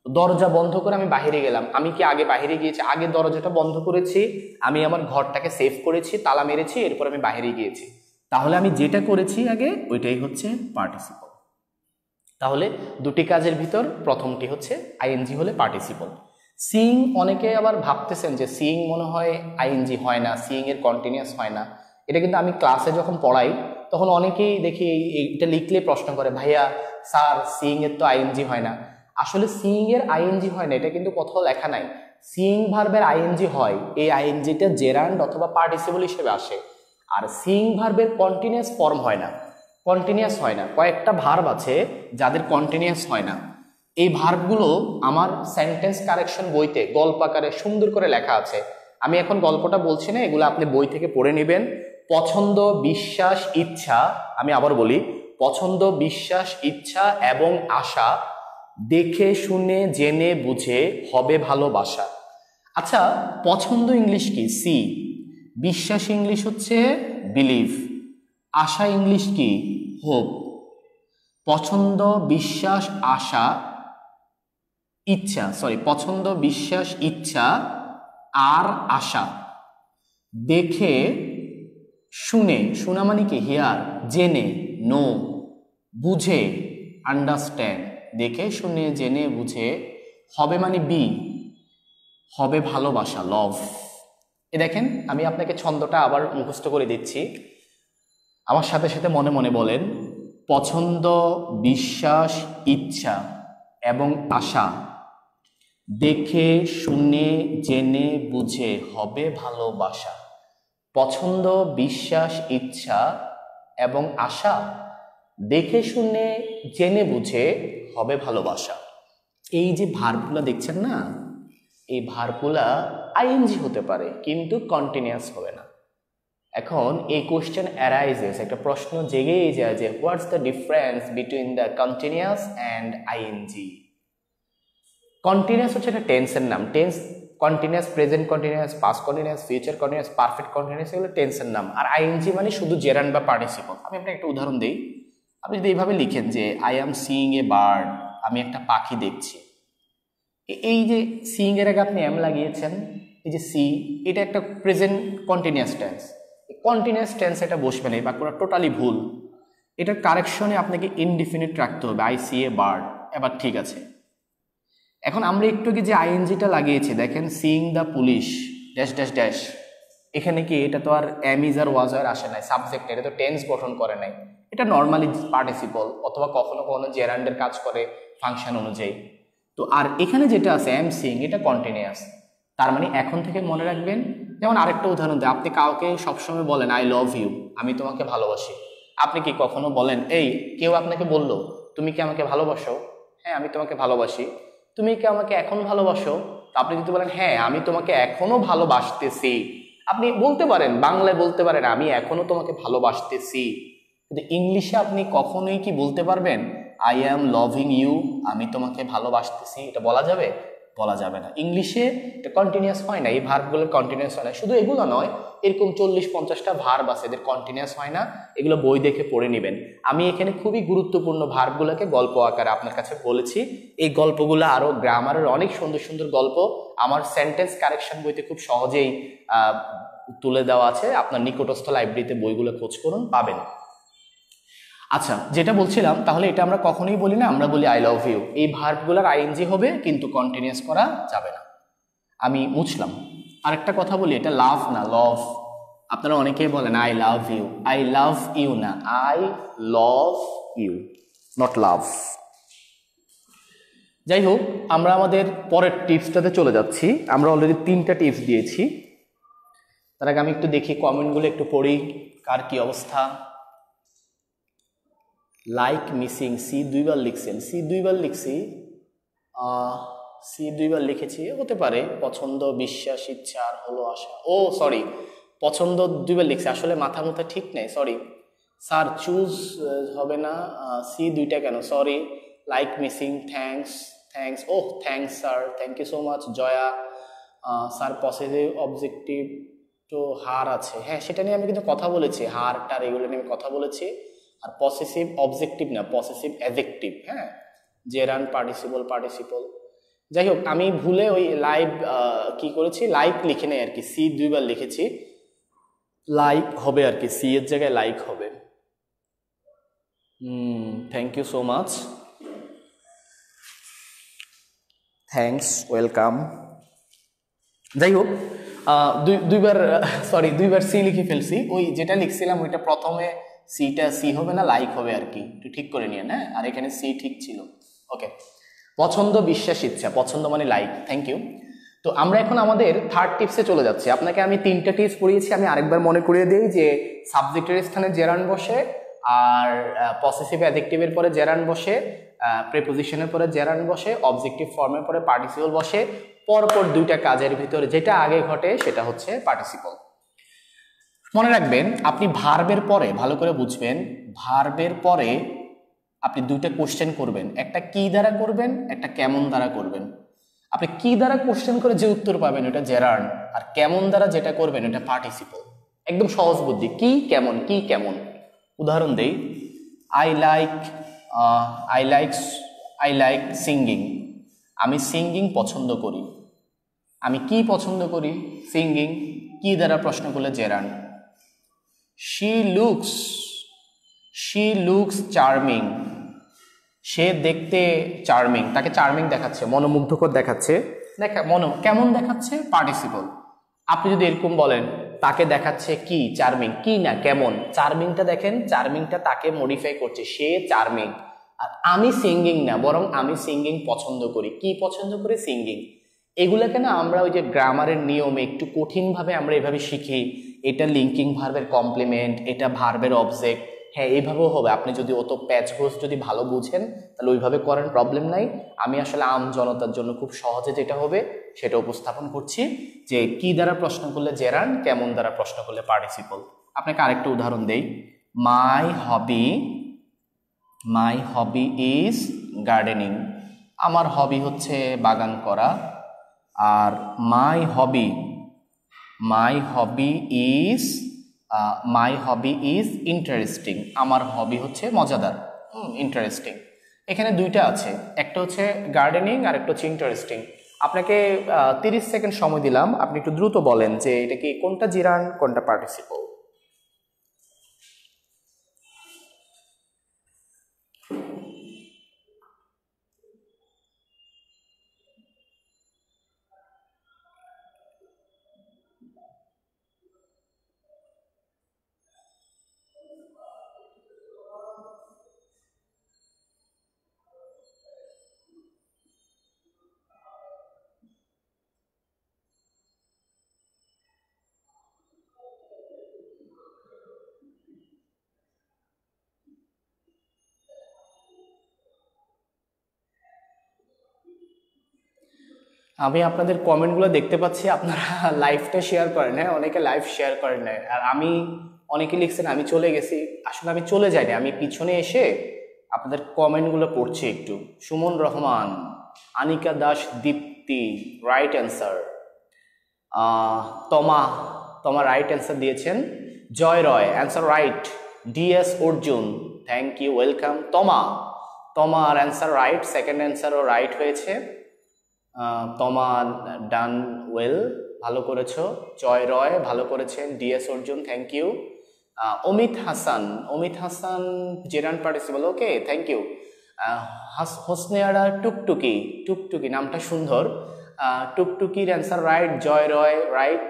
দরজা বন্ধ করে আমি বাহিরে গেলাম, আমি কি আগে বাহিরে গিয়েছি? আগে দরজাটা বন্ধ করেছি, আমি আমার ঘরটাকে সেভ করেছি, তালা মেরেছি, এরপর আমি বাহিরে গিয়েছি। তাহলে আমি যেটা করেছি আগে ওইটাই হচ্ছে পার্টিসিপল। তাহলে দুটি কাজের ভিতর প্রথমটি হচ্ছে আইএনজি হলে পার্টিসিপল। সিইং, অনেকে আবার ভাবতেছেন যে সিইং মনে হয় আইএনজি হয় না, সিইং এর কন্টিনিউয়াস হয় না। এটা কিন্তু আমি ক্লাসে যখন পড়াই তখন অনেকেই দেখি এটা লিখলে প্রশ্ন করে, ভাইয়া স্যার সিইং এর তো আইএনজি হয় না। আসলে সিইং এর আইএনজি হয় না, এটা কিন্তু কোথাও লেখা নাই। সিইং ভার্বের আইএনজি হয়, এই আইএনজিটা জেরান্ড অথবা পার্টিসিপল হিসেবে আসে। আর সিইং ভার্বের কন্টিনিউয়াস ফর্ম হয় না, কয়েকটা ভার্ব আছে যাদের কন্টিনিউয়াস হয় না। এই ভার্বগুলো আমার সেন্টেন্স কারেকশন বইতে গল্প আকারে সুন্দর করে লেখা আছে। আমি এখন গল্পটা বলছি না, এগুলো আপনি বই থেকে পড়ে নেবেন। পছন্দ, বিশ্বাস, ইচ্ছা, আমি আবার বলি, পছন্দ, বিশ্বাস, ইচ্ছা এবং আশা, দেখে শুনে জেনে বুঝে হবে ভালোবাসা। আচ্ছা, পছন্দ ইংলিশ কি? সি। বিশ্বাস ইংলিশ হচ্ছে বিলিভ। আশা ইংলিশ কি? হোপ। পছন্দ, বিশ্বাস, আশা, ইচ্ছা, পছন্দ, বিশ্বাস, ইচ্ছা আর আশা। দেখে শুনে, শোনা মানে কি? হিয়ার। জেনে, নো। বুঝে, আন্ডারস্ট্যান্ড। দেখে শুনে জেনে বুঝে হবে মানে বি, হবে ভালোবাসা, লভ। এ দেখেন, আমি আপনাকে ছন্দটা আবার মুখস্থ করে দিচ্ছি, আমার সাথে সাথে মনে মনে বলেন। পছন্দ, বিশ্বাস, ইচ্ছা এবং আশা, দেখে শুনে জেনে বুঝে হবে ভালোবাসা। পছন্দ, বিশ্বাস, ইচ্ছা এবং আশা, দেখে শুনে জেনে বুঝে হবে ভালোবাসা। এই যে ভার্বগুলো দেখছেন না, এই ভার্বগুলা আইএনজি হতে পারে কিন্তু কন্টিনিউয়াস হবে না। এখন এই কোশ্চেন অ্যারাইজেস, একটা প্রশ্ন জেগেই যায় যে what's the difference between the continuous and ING. Continuous হচ্ছে একটা টেন্সের নাম। Tense continuous, present continuous, past continuous, future continuous, perfect continuous, এগুলো টেন্সের নাম। আর আইএনজি মানে শুধু জেরান্ড বা পার্টিসিপল। আমি আপনাকে একটা উদাহরণ দিই। আপনি যদি এইভাবে লিখেন যে I am seeing a bird, আমি একটা পাখি দেখছি। এই যে সিইং এর আগে আপনি এম লাগিয়েছেন, এই যে সি, এটা একটা present continuous tense. Continuous tense এটা বসবে না, এই বাক্যটা টোটালি ভুল। এটার কারেকশনে আপনাকে ইনডিফিনিট রাখতে হবে, আই সি এ বার্ড। এবার ঠিক আছে, এখন আমরা একটু কি যে আইএনজিটা লাগিয়েছি, দেখেন seeing the police dash dash dash, এখানে কি এটা তো আর এম ইজ আর ওয়াজ আর আসে নাই, সাবজেক্ট, এটা তো টেন্স গঠন করে নাই, এটা নর্মালি পার্টিসিপল অথবা কখনো কখনো জেরান্ডের কাজ করে ফাংশন অনুযায়ী। তো আর এখানে যেটা আছে এম সিইং, এটা কন্টিনিউয়াস। তার মানে এখন থেকে মনে রাখবেন। যেমন আরেকটা উদাহরণ দেয়, আপনি কাউকে সবসময় বলেন আই লাভ ইউ, আমি তোমাকে ভালোবাসি। আপনি কি কখনো বলেন, এই কেউ আপনাকে বলল তুমি কি আমাকে ভালোবাসো? হ্যাঁ আমি তোমাকে ভালোবাসি। তুমি কি আমাকে এখন ভালোবাসো? তো আপনি যদি বলেন হ্যাঁ আমি তোমাকে এখনো ভালোবাসতেছি, আপনি বলতে পারেন, বাংলায় বলতে পারেন আমি এখনো তোমাকে ভালোবাসতেছি। কিন্তু ইংলিশে আপনি কখনোই কি বলতে পারবেন আই অ্যাম লাভিং ইউ, আমি তোমাকে ভালোবাসতেছি? এটা বলা যাবে? বলা যাবে না। ইংলিশে এটা কন্টিনিউয়াস হয় না, এই ভার্বগুলোর কন্টিনিউয়াস হয় না। শুধু এগুলো নয়, এরকম 40-50টা ভার্ব আছে এদের কন্টিনিউয়াস হয় না, এগুলো বই দেখে পড়ে নেবেন। আমি এখানে খুবই গুরুত্বপূর্ণ ভার্বগুলোকে গল্প আকারে আপনার কাছে বলেছি। এই গল্পগুলো আরো গ্রামারের অনেক সুন্দর সুন্দর গল্প আমার সেন্টেন্স কারেকশন বইতে খুব সহজেই তুলে দেওয়া আছে। আপনার নিকটস্থ লাইব্রেরিতে বইগুলো খোঁজ করুন, পাবেন। আচ্ছা, যেটা বলছিলাম, তাহলে এটা আমরা কখনোই বলি না, আমরা বলি আই লাভ ইউ। এই ভার্বগুলোর আইএনজি হবে, কিন্তু কন্টিনিউয়াস করা যাবে না। আমি মুছলাম। আরেকটা কথা বলি, এটা লাভ না, লভ। আপনারা অনেকেই বলেন I love you, I love you না, I love you, not love. যাই হোক, আমরা আমাদের পরের টিপসটাতে চলে যাচ্ছি। আমরা অলরেডি 3টা টিপস দিয়েছি। তার আগে আমি একটু দেখি কমেন্টগুলো, একটু পড়ি কার কি অবস্থা। লাইক মিসিং, সি 2বার লিখছেন। সি 2বার লিখছি, সি 2বার লিখেছি, হতে পারে পছন্দ, বিশ্বাস, ইচ্ছা, আর হলো আশা। ও সরি, পছন্দ 2বার লিখছে, আসলে মাথা মুথা ঠিক নেই, সরি স্যার। চুজ হবে না, সি 2টা কেন, sorry. Like missing, thanks, thanks, oh thanks sir, thank you so much. Jaya sir, positive objective তো হার আছে, হ্যাঁ সেটা নিয়ে আমি কিন্তু কথা বলেছি, হারটার এগুলো নিয়ে আমি কথা বলেছি। আর পসেসিভ অবজেক্টিভ না, পসেসিভ অ্যাডজেক্টিভ, হ্যাঁ, জেরান্ড পার্টিসিপল, পার্টিসিপল। যাই হোক, আমি ভুলে ওই লাইভ কি করেছি, লাইক লিখে নেই আর কি, সি 2বার লিখেছি। লাইক হবে আর কি, সি এর জায়গায় লাইক হবে। Thank you so much, thanks, welcome. যাই হোক, 2বার সি লিখে ফেলছি। ওই যেটা লিখছিলাম ওইটা প্রথমে সিটা সি হবে না, লাইক হবে আর কি, একটু ঠিক করে নিয়ে, হ্যাঁ। আর এখানে সি ঠিক ছিল, ওকে। পছন্দ, বিশ্বাস, ইচ্ছা, পছন্দ মানে লাইক, থ্যাংক ইউ। তো আমরা এখন আমাদের 3rd টিপসে চলে যাচ্ছি। আপনাকে আমি 3টা টিপস পড়িয়েছি, আমি আরেকবার মনে করিয়ে দিই যে সাবজেক্টের স্থানে জেরান্ড বসে, আর পসেসিভ অ্যাডজেক্টিভের পরে জেরান্ড বসে, প্রিপোজিশনের পরে জেরান্ড বসে, অবজেক্টিভ ফর্মের পরে পার্টিসিপল বসে। পরপর 2টা কাজের ভিতরে যেটা আগে ঘটে সেটা হচ্ছে পার্টিসিপল। মনে রাখবেন, আপনি ভার্বের পরে, ভালো করে বুঝবেন, ভার্বের পরে আপনি 2টা কোশ্চেন করবেন, একটা কি দ্বারা করবেন, একটা কেমন দ্বারা করবেন। আপনি কি দ্বারা কোশ্চেন করে যে উত্তর পাবেন ওটা জেরান্ড, আর কেমন দ্বারা যেটা করবেন ওটা পার্টিসিপল। একদম সহজ বুদ্ধি, কি কেমন, কি কেমন। উদাহরণ দেই, আই লাইক সিঙ্গিং, আমি সিঙ্গিং পছন্দ করি। আমি কি পছন্দ করি, সিঙ্গিং। কি দ্বারা প্রশ্ন করলে জেরান্ড। শি লুকস চার্মিং, সে দেখতে চার্মিং, তাকে চার্মিং দেখাচ্ছে, মনোমুগ্ধকর দেখাচ্ছে। কেমন দেখাচ্ছে, পার্টিসিপল। আপনি যদি এরকম বলেন, তাকে দেখাচ্ছে কি চার্মিং, কি না কেমন, চার্মিংটা দেখেন, চার্মিংটা তাকে মডিফাই করছে, সে চার্মিং। আর আমি সিঙ্গিং না, বরং আমি সিঙ্গিং পছন্দ করি। কি পছন্দ করি, সিঙ্গিং। এগুলোকে না আমরা ওই যে গ্রামারের নিয়মে একটু কঠিনভাবে আমরা এভাবে শিখি, এটা লিঙ্কিং ভার্বের কমপ্লিমেন্ট, এটা ভার্বের অবজেক্ট, হ্যাঁ এইভাবেও হবে। আপনি যদি অত প্যাচগোছ যদি ভালো বুঝেন তাহলে ওইভাবে করেন, প্রবলেম নাই। আমি আসলে আম জনতার জন্য খুব সহজে যেটা হবে সেটা উপস্থাপন করছি, যে কি দ্বারা প্রশ্ন করলে জেরান্ড, কেমন দ্বারা প্রশ্ন করলে পার্টিসিপল। আপনাকে আরেকটা উদাহরণ দেই, মাই হবি ইজ গার্ডেনিং, আমার হবি হচ্ছে বাগান করা। আর মাই হবি ইজ ইন্টারেস্টিং, আমার হবি হচ্ছে মজাদার, ইন্টারেস্টিং। এখানে 2টা আছে, একটা হচ্ছে গার্ডেনিং আর একটা হচ্ছে ইন্টারেস্টিং। আপনাকে 30 সেকেন্ড সময় দিলাম, আপনি একটু দ্রুত বলেন যে এটা কি কোনটা জিরান্ড, কোনটা পার্টিসিপল। আমি আপনাদের কমেন্টগুলো দেখতে পাচ্ছি, আপনারা লাইভটা শেয়ার করেন, হ্যাঁ অনেকে লাইভ শেয়ার করেন না। আর আমি, অনেকে লিখছেন আমি চলে গেছি, আসলে আমি চলে যাইনি, আমি পিছনে এসে আপনাদের কমেন্টগুলো পড়ছি একটু। Suman Rahman, Anika Das, Dipti right answer. Toma right answer দিয়েছেন। Joy Roy answer right. DS Arjun thank you, welcome. তোমার অ্যান্সার রাইট, সেকেন্ড অ্যান্সারও রাইট হয়েছে। তমা ডান ওয়েল, ভালো করেছো। জয় রয় ভালো করেছেন। DS Arjun thank you. Amit Hasan Jeran participle, okay thank you. Hosneara Tuktuki নামটা সুন্দর। টুকটুকির answer right. Joy Roy right.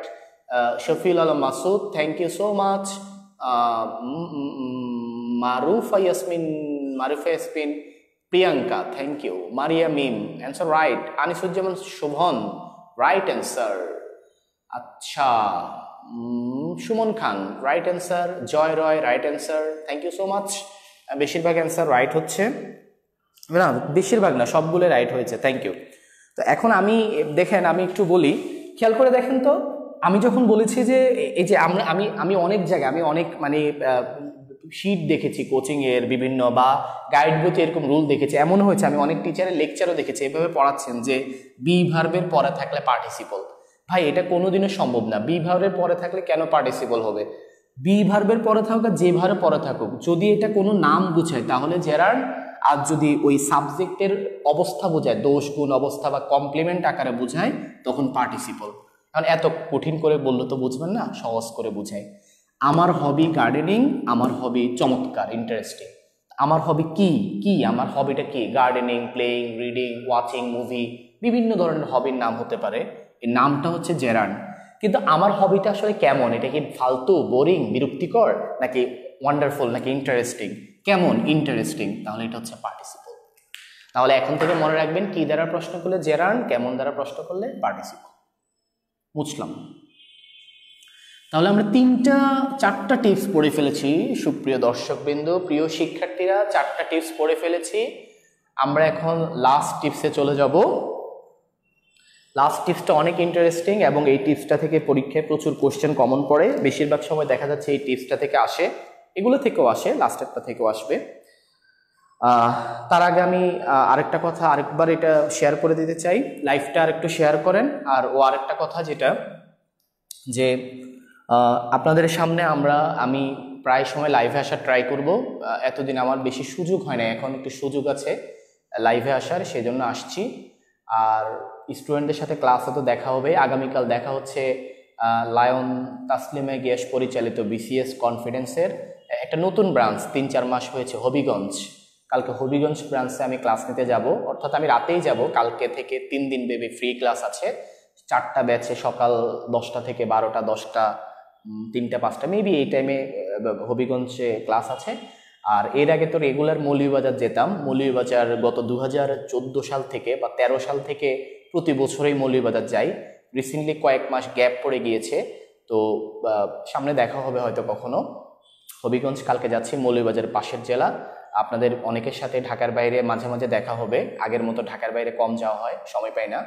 Shafiul Alam Masud thank you so much. Marufa Yasmin Priyanka thank you. Maria Mim answer right. Anisuzzaman Shovon right answer. আচ্ছা, Suman Khan right answer. Joy Roy right answer, thank you so much. বেশিরভাগ অ্যান্সার রাইট হচ্ছে না, বেশিরভাগ না, সবগুলো রাইট হয়েছে, থ্যাংক ইউ। তো এখন আমি দেখেন, আমি একটু বলি, খেয়াল করে দেখেন তো, আমি যখন বলেছি যে এই যে আমি অনেক জায়গায় আমি অনেক মানে শিট দেখেছি কোচিংয়ের বিভিন্ন বা গাইড বইতে এরকম রুল দেখেছি, এমন হয়েছে আমি অনেক টিচারের লেকচারও দেখেছি এভাবে পড়াচ্ছেন যে বি ভার্বের পরে থাকলে পার্টিসিপল। ভাই এটা কোনোদিনও সম্ভব না। বি ভার্বের পরে থাকলে কেন পার্টিসিপল হবে? বি ভার্বের পরে থাকুক আর যে ভার্বের পরে থাকুক, যদি এটা কোনো নাম বুঝায় তাহলে জেরার, আর যদি ওই সাবজেক্টের অবস্থা বোঝায়, দোষ গুণ অবস্থা বা কমপ্লিমেন্ট আকারে বুঝায় তখন পার্টিসিপল। কারণ এত কঠিন করে বললে তো বুঝবেন না, সহজ করে বুঝায়। আমার হবি গার্ডেনিং, আমার হবি চমৎকার ইন্টারেস্টিং। আমার হবি কি আমার হবিটা কি? Gardening, playing, reading, watching movie, বিভিন্ন ধরনের হবির নাম হতে পারে। এই নামটা হচ্ছে জেরার্ন। কিন্তু আমার হবিটা আসলে কেমন? এটা কি ফালতু, বোরিং, বিরক্তিকর, নাকি ওয়ান্ডারফুল, নাকি ইন্টারেস্টিং? কেমন? ইন্টারেস্টিং। তাহলে এটা হচ্ছে পার্টিসিপল। তাহলে এখন থেকে মনে রাখবেন, কি দ্বারা প্রশ্ন করলে জেরার্ন, কেমন দ্বারা প্রশ্ন করলে পার্টিসিপল। বুঝলাম। তাহলে আমরা চারটা টিপস পড়ে ফেলেছি সুপ্রিয় দর্শকবৃন্দ, প্রিয় শিক্ষার্থীরা, চারটা টিপস পড়ে ফেলেছি। আমরা এখন লাস্ট টিপসে চলে যাব। লাস্ট টিপসটা অনেক ইন্টারেস্টিং এবং এই টিপসটা থেকে পরীক্ষায় প্রচুর কোশ্চেন কমন পড়ে। বেশিরভাগ সময় দেখা যাচ্ছে এই টিপসটা থেকে আসে, এগুলো থেকেও আসে, লাস্টেরটা থেকেও আসবে। তার আগে আমি আরেকটা কথা আরেকবার এটা শেয়ার করে দিতে চাই, লাইভটা আরেকটু শেয়ার করেন। আর আরেকটা কথা যেটা, যে আপনাদের সামনে আমি প্রায় সময় লাইভে আসার ট্রাই করব। এতদিন আমার বেশি সুযোগ হয় না, এখন একটু সুযোগ আছে লাইভে আসার, সেজন্য আসছি। আর স্টুডেন্টদের সাথে ক্লাসে তো দেখা হবে। আগামীকাল দেখা হচ্ছে লায়ন তাসলিমা গিয়াস পরিচালিত বিসিএস কনফিডেন্সের একটা নতুন ব্রাঞ্চ, 3-4 মাস হয়েছে, হবিগঞ্জ। কালকে হবিগঞ্জ ব্রাঞ্চে আমি ক্লাস নিতে যাব, অর্থাৎ আমি রাতেই যাব। কালকে থেকে 3 দিন ব্যাপী ফ্রি ক্লাস আছে, 4টা ব্যাচে, সকাল 10টা থেকে 12টা, 10টা, 3টা, 5টা মেবি এই টাইমে হবিগঞ্জে ক্লাস আছে। আর এর আগে তো রেগুলার মৌলভীবাজার যেতাম। মৌলভীবাজার গত 2014 সাল থেকে বা 13 সাল থেকে প্রতি বছরই মৌলভীবাজার যাই। রিসেন্টলি কয়েক মাস গ্যাপ পড়ে গিয়েছে, তো সামনে দেখা হবে হয়তো কখনো। হবিগঞ্জ কালকে যাচ্ছি, মৌলভীবাজার পাশের জেলা। আপনাদের অনেকের সাথে ঢাকার বাইরে মাঝে মাঝে দেখা হবে, আগের মতো ঢাকার বাইরে কম যাওয়া হয়, সময় পাই না।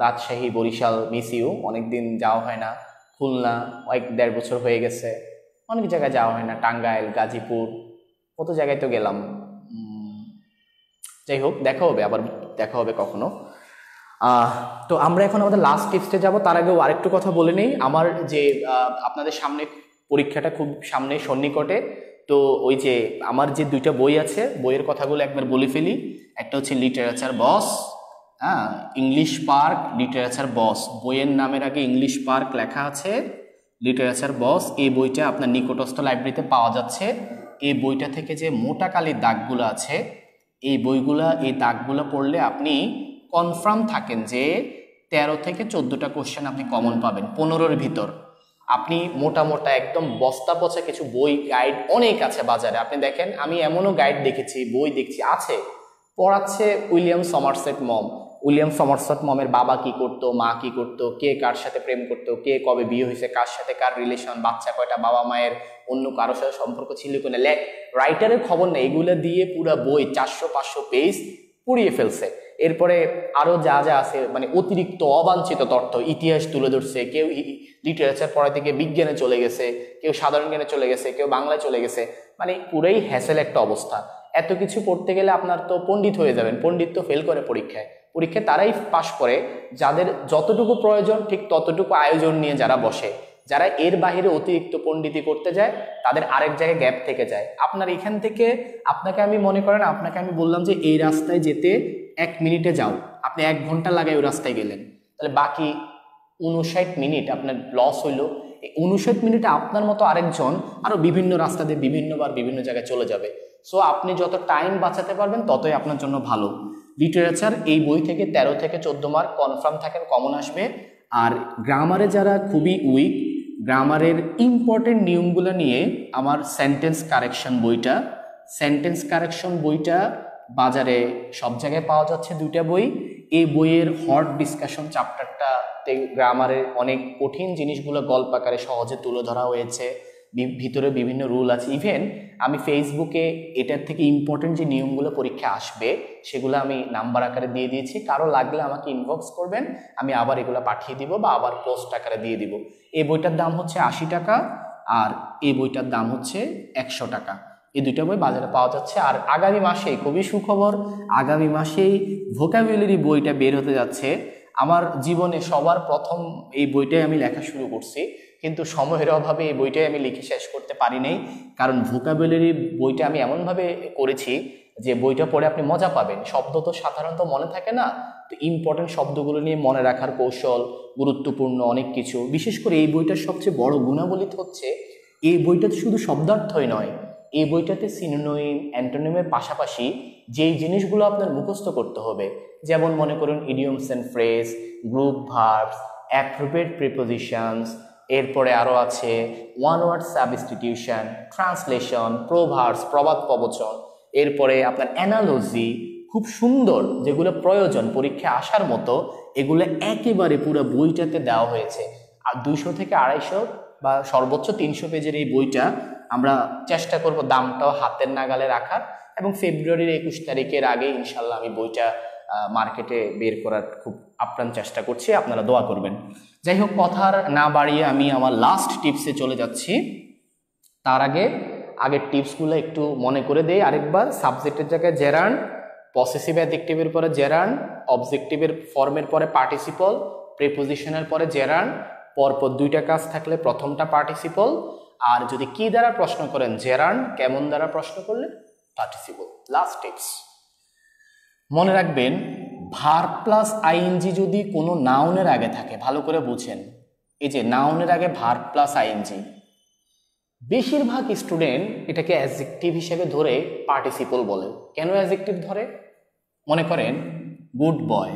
রাজশাহী, বরিশাল মিস ইউ, অনেকদিন যাওয়া হয় না। খুলনা 1-1.5 বছর হয়ে গেছে, অনেক জায়গায় যাওয়া হয় না। টাঙ্গাইল, গাজীপুর, কত জায়গায় তো গেলাম। যাই হোক, দেখা হবে, আবার দেখা হবে কখনো। তো আমরা এখন আমাদের লাস্ট টিপসে যাব। তার আগেও আরেকটু কথা বলে নেই, আমার যে আপনাদের সামনে পরীক্ষাটা খুব সামনে সন্নিকটে, তো ওই যে আমার যে 2টা বই আছে, বইয়ের কথাগুলো একবার বলে ফেলি। একটা হচ্ছে লিটারেচার বস, ইংলিশ পার্ক লিটারেচার বস। বইয়ের নামের আগে ইংলিশ পার্ক লেখা আছে, লিটারেচার বস। এই বইটা আপনার নিকটস্থ লাইব্রেরিতে পাওয়া যাচ্ছে। এই বইটা থেকে যে মোটা কালির দাগগুলো আছে, এই দাগগুলো পড়লে আপনি কনফার্ম থাকেন যে 13 থেকে 14টা কোশ্চেন আপনি কমন পাবেন 15-এর ভিতর। আপনি মোটা একদম বস্তা পচা কিছু বই, গাইড অনেক আছে বাজারে। আপনি দেখেন, আমি এমনও গাইড দেখেছি, বই দেখছি আছে, পড়াচ্ছে উইলিয়াম সমারসেট মমের বাবা কি করতো, মা কি করতো, কে কার সাথে প্রেম করতো, কে কবে বিয়ে হয়েছে, কার সাথে কার রিলেশন, বাচ্চা কয়টা, বাবা মায়ের অন্য কারোর সাথে সম্পর্ক ছিল কিনা, রাইটারের খবর নেই। এগুলো দিয়ে পুরা বই 400-500 পেজ পুড়িয়ে ফেলছে। এরপরে আরো যা যা আছে, মানে অতিরিক্ত অবাঞ্ছিত তথ্য, ইতিহাস তুলে ধরছে। কেউ লিটারেচার পড়াতে গিয়ে বিজ্ঞানে চলে গেছে, কেউ সাধারণ জ্ঞানে চলে গেছে, কেউ বাংলায় চলে গেছে, মানে পুরাই হ্যাসেল একটা অবস্থা। এত কিছু পড়তে গেলে আপনার তো পণ্ডিত হয়ে যাবেন, পণ্ডিত তো ফেল করে পরীক্ষায়। পরীক্ষায় তারাই পাশ করে যাদের যতটুকু প্রয়োজন ঠিক ততটুকু আয়োজন নিয়ে যারা বসে। যারা এর বাইরে অতিরিক্ত পণ্ডিতি করতে যায় তাদের আরেক জায়গায় গ্যাপ থেকে যায়। আপনার এখান থেকে আপনাকে আমি মনে করেন আপনাকে আমি বললাম যে এই রাস্তায় যেতে 1 মিনিটে যাও, আপনি 1 ঘন্টা লাগায় ওই রাস্তায় গেলেন, তাহলে বাকি 59 মিনিট আপনার লস হইলো। এই 59 মিনিটে আপনার মতো আরেকজন আরো বিভিন্ন রাস্তা দিয়ে বিভিন্নবার বিভিন্ন জায়গায় চলে যাবে। সো আপনি যত টাইম বাঁচাতে পারবেন ততই আপনার জন্য ভালো। লিটারেচার এই বই থেকে 13 থেকে 14 মার্ক কনফার্ম থাকেন, কমন আসবে। আর গ্রামারে যারা খুবই উইক, গ্রামারের ইম্পর্টেন্ট নিয়মগুলো নিয়ে আমার সেন্টেন্স কারেকশন বইটা বাজারে সব জায়গায় পাওয়া যাচ্ছে, 2টা বই। এই বইয়ের হট ডিসকাশন চ্যাপ্টারটাতে গ্রামারের অনেক কঠিন জিনিসগুলো গল্প আকারে সহজে তুলে ধরা হয়েছে, ভিতরে বিভিন্ন রুল আছে। ইভেন আমি ফেসবুকে এটার থেকে ইম্পর্টেন্ট যে নিয়মগুলো পরীক্ষা আসবে সেগুলো আমি নাম্বার আকারে দিয়ে দিয়েছি। কারো লাগলে আমাকে ইনবক্স করবেন, আমি আবার এগুলো পাঠিয়ে দিব বা আবার পোস্ট আকারে দিয়ে দিব। এই বইটার দাম হচ্ছে 80 টাকা আর এই বইটার দাম হচ্ছে 100 টাকা। এই 2টা বই বাজারে পাওয়া যাচ্ছে। আর আগামী মাসে খুবই সুখবর, আগামী মাসেই ভোকাবুলারি বইটা বের হতে যাচ্ছে। আমার জীবনে সবার প্রথম এই বইটাই আমি লেখা শুরু করছি, কিন্তু সময়ের অভাবে এই বইটাই আমি লিখে শেষ করতে পারি নাই। কারণ ভোকাবুলারি বইটা আমি এমনভাবে করেছি যে বইটা পড়ে আপনি মজা পাবেন। শব্দ তো সাধারণত মনে থাকে না, তো ইম্পর্টেন্ট শব্দগুলো নিয়ে মনে রাখার কৌশল, গুরুত্বপূর্ণ অনেক কিছু। বিশেষ করে এই বইটার সবচেয়ে বড় গুণাবলী হচ্ছে এই বইটাতে শুধু শব্দার্থই নয়, এই বইটাতে সিনোনিম, অ্যান্টোনিমের পাশাপাশি যেই জিনিসগুলো আপনার মুখস্থ করতে হবে, যেমন মনে করুন idioms and phrase, group verbs, appropriate prepositions, এরপরে আরও আছে one word substitution, translation, proverbs, প্রবাদ প্রবচন, এরপরে আপনার অ্যানালজি, খুব সুন্দর যেগুলো প্রয়োজন পরীক্ষা আসার মতো, এগুলো একেবারে পুরো বইটাতে দেওয়া হয়েছে। আর 200 থেকে 250 বা সর্বোচ্চ 300 পেজের এই বইটা আমরা চেষ্টা করব দামটাও হাতের নাগালে রাখার, এবং ফেব্রুয়ারির 21 তারিখের আগে ইনশাল্লাহ আমি বইটা মার্কেটে বের করার খুব আপ্রাণ চেষ্টা করছি, আপনারা দোয়া করবেন। যাই হোক, কথার না বাড়িয়ে আমি আমার লাস্ট টিপসে চলে যাচ্ছি। তার আগে আগের টিপসগুলো একটু মনে করে দেই আরেকবার। সাবজেক্টের জায়গায় জেরান্ড, পসেসিভ অ্যাডজেক্টিভের পরে জেরান্ড, অবজেক্টিভের ফর্মের পরে পার্টিসিপল, প্রিপোজিশনের পরে জেরান্ড, পরপর 2টা কাজ থাকলে প্রথমটা পার্টিসিপল, আর যদি কি দ্বারা প্রশ্ন করেন জেরান্ড, কেমন দ্বারা প্রশ্ন করলে পার্টিসিপল। লাস্ট টিপস মনে রাখবেন, ভার্ব প্লাস আইএনজি যদি কোনো নাউনের আগে থাকে, ভালো করে বুঝেন, এই যে নাউনের আগে ভার্ব প্লাস আইএনজি, বেশিরভাগ স্টুডেন্ট এটাকে অ্যাডজেক্টিভ হিসেবে ধরে পার্টিসিপল বলে। কেন অ্যাডজেক্টিভ ধরে? মনে করেন গুড বয়,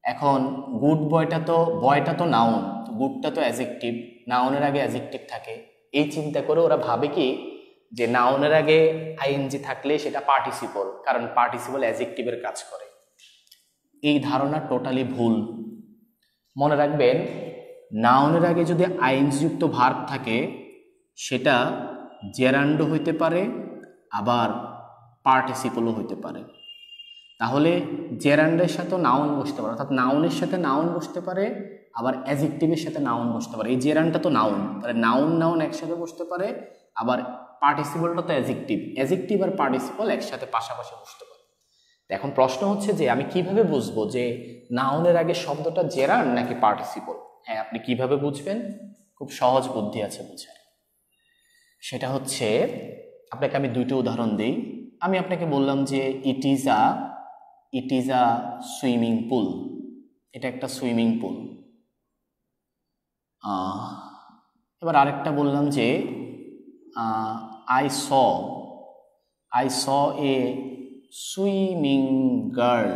এখন গুড বয়টা তো নাউন, গুডটা তো অ্যাডজেক্টিভ, নাউনের আগে অ্যাডজেক্টিভ থাকে, এই চিন্তা করে ওরা ভাবে কি যে নাউনের আগে আইএনজি থাকলে সেটা পার্টিসিপল, কারণ পার্টিসিপল অ্যাডজেক্টিভের কাজ করে। এই ধারণা টোটালি ভুল। মনে রাখবেন, নাউনের আগে যদি আইএনজি যুক্ত ভার্ব থাকে সেটা জেরান্ডও হইতে পারে, আবার পার্টিসিপলও হইতে পারে। তাহলে জেরান্ডের সাথে নাউন বসতে পারে, অর্থাৎ নাউনের সাথে নাউন বসতে পারে, আবার অ্যাডজেক্টিভের সাথে নাউন বসতে পারে। এই জেরান্ডটা তো নাউন, তাহলে নাউন একসাথে বসতে পারে, আবার পার্টিসিপলটা তো অ্যাডজেক্টিভ আর পার্টিসিপল একসাথে পাশাপাশি বসতে পারে। এখন প্রশ্ন হচ্ছে যে আমি কিভাবে বুঝবো যে নাউনের আগে শব্দটা জেরান্ড নাকি পার্টিসিপল? হ্যাঁ, আপনি কিভাবে বুঝবেন? খুব সহজ বুদ্ধি আছে বুঝার। সেটা হচ্ছে, আপনাকে আমি 2টো উদাহরণ দিই। আমি আপনাকে বললাম যে it is a swimming pool, এটা একটা সুইমিং পুল। এবার আরেকটা বললাম যে I saw A swimming girl,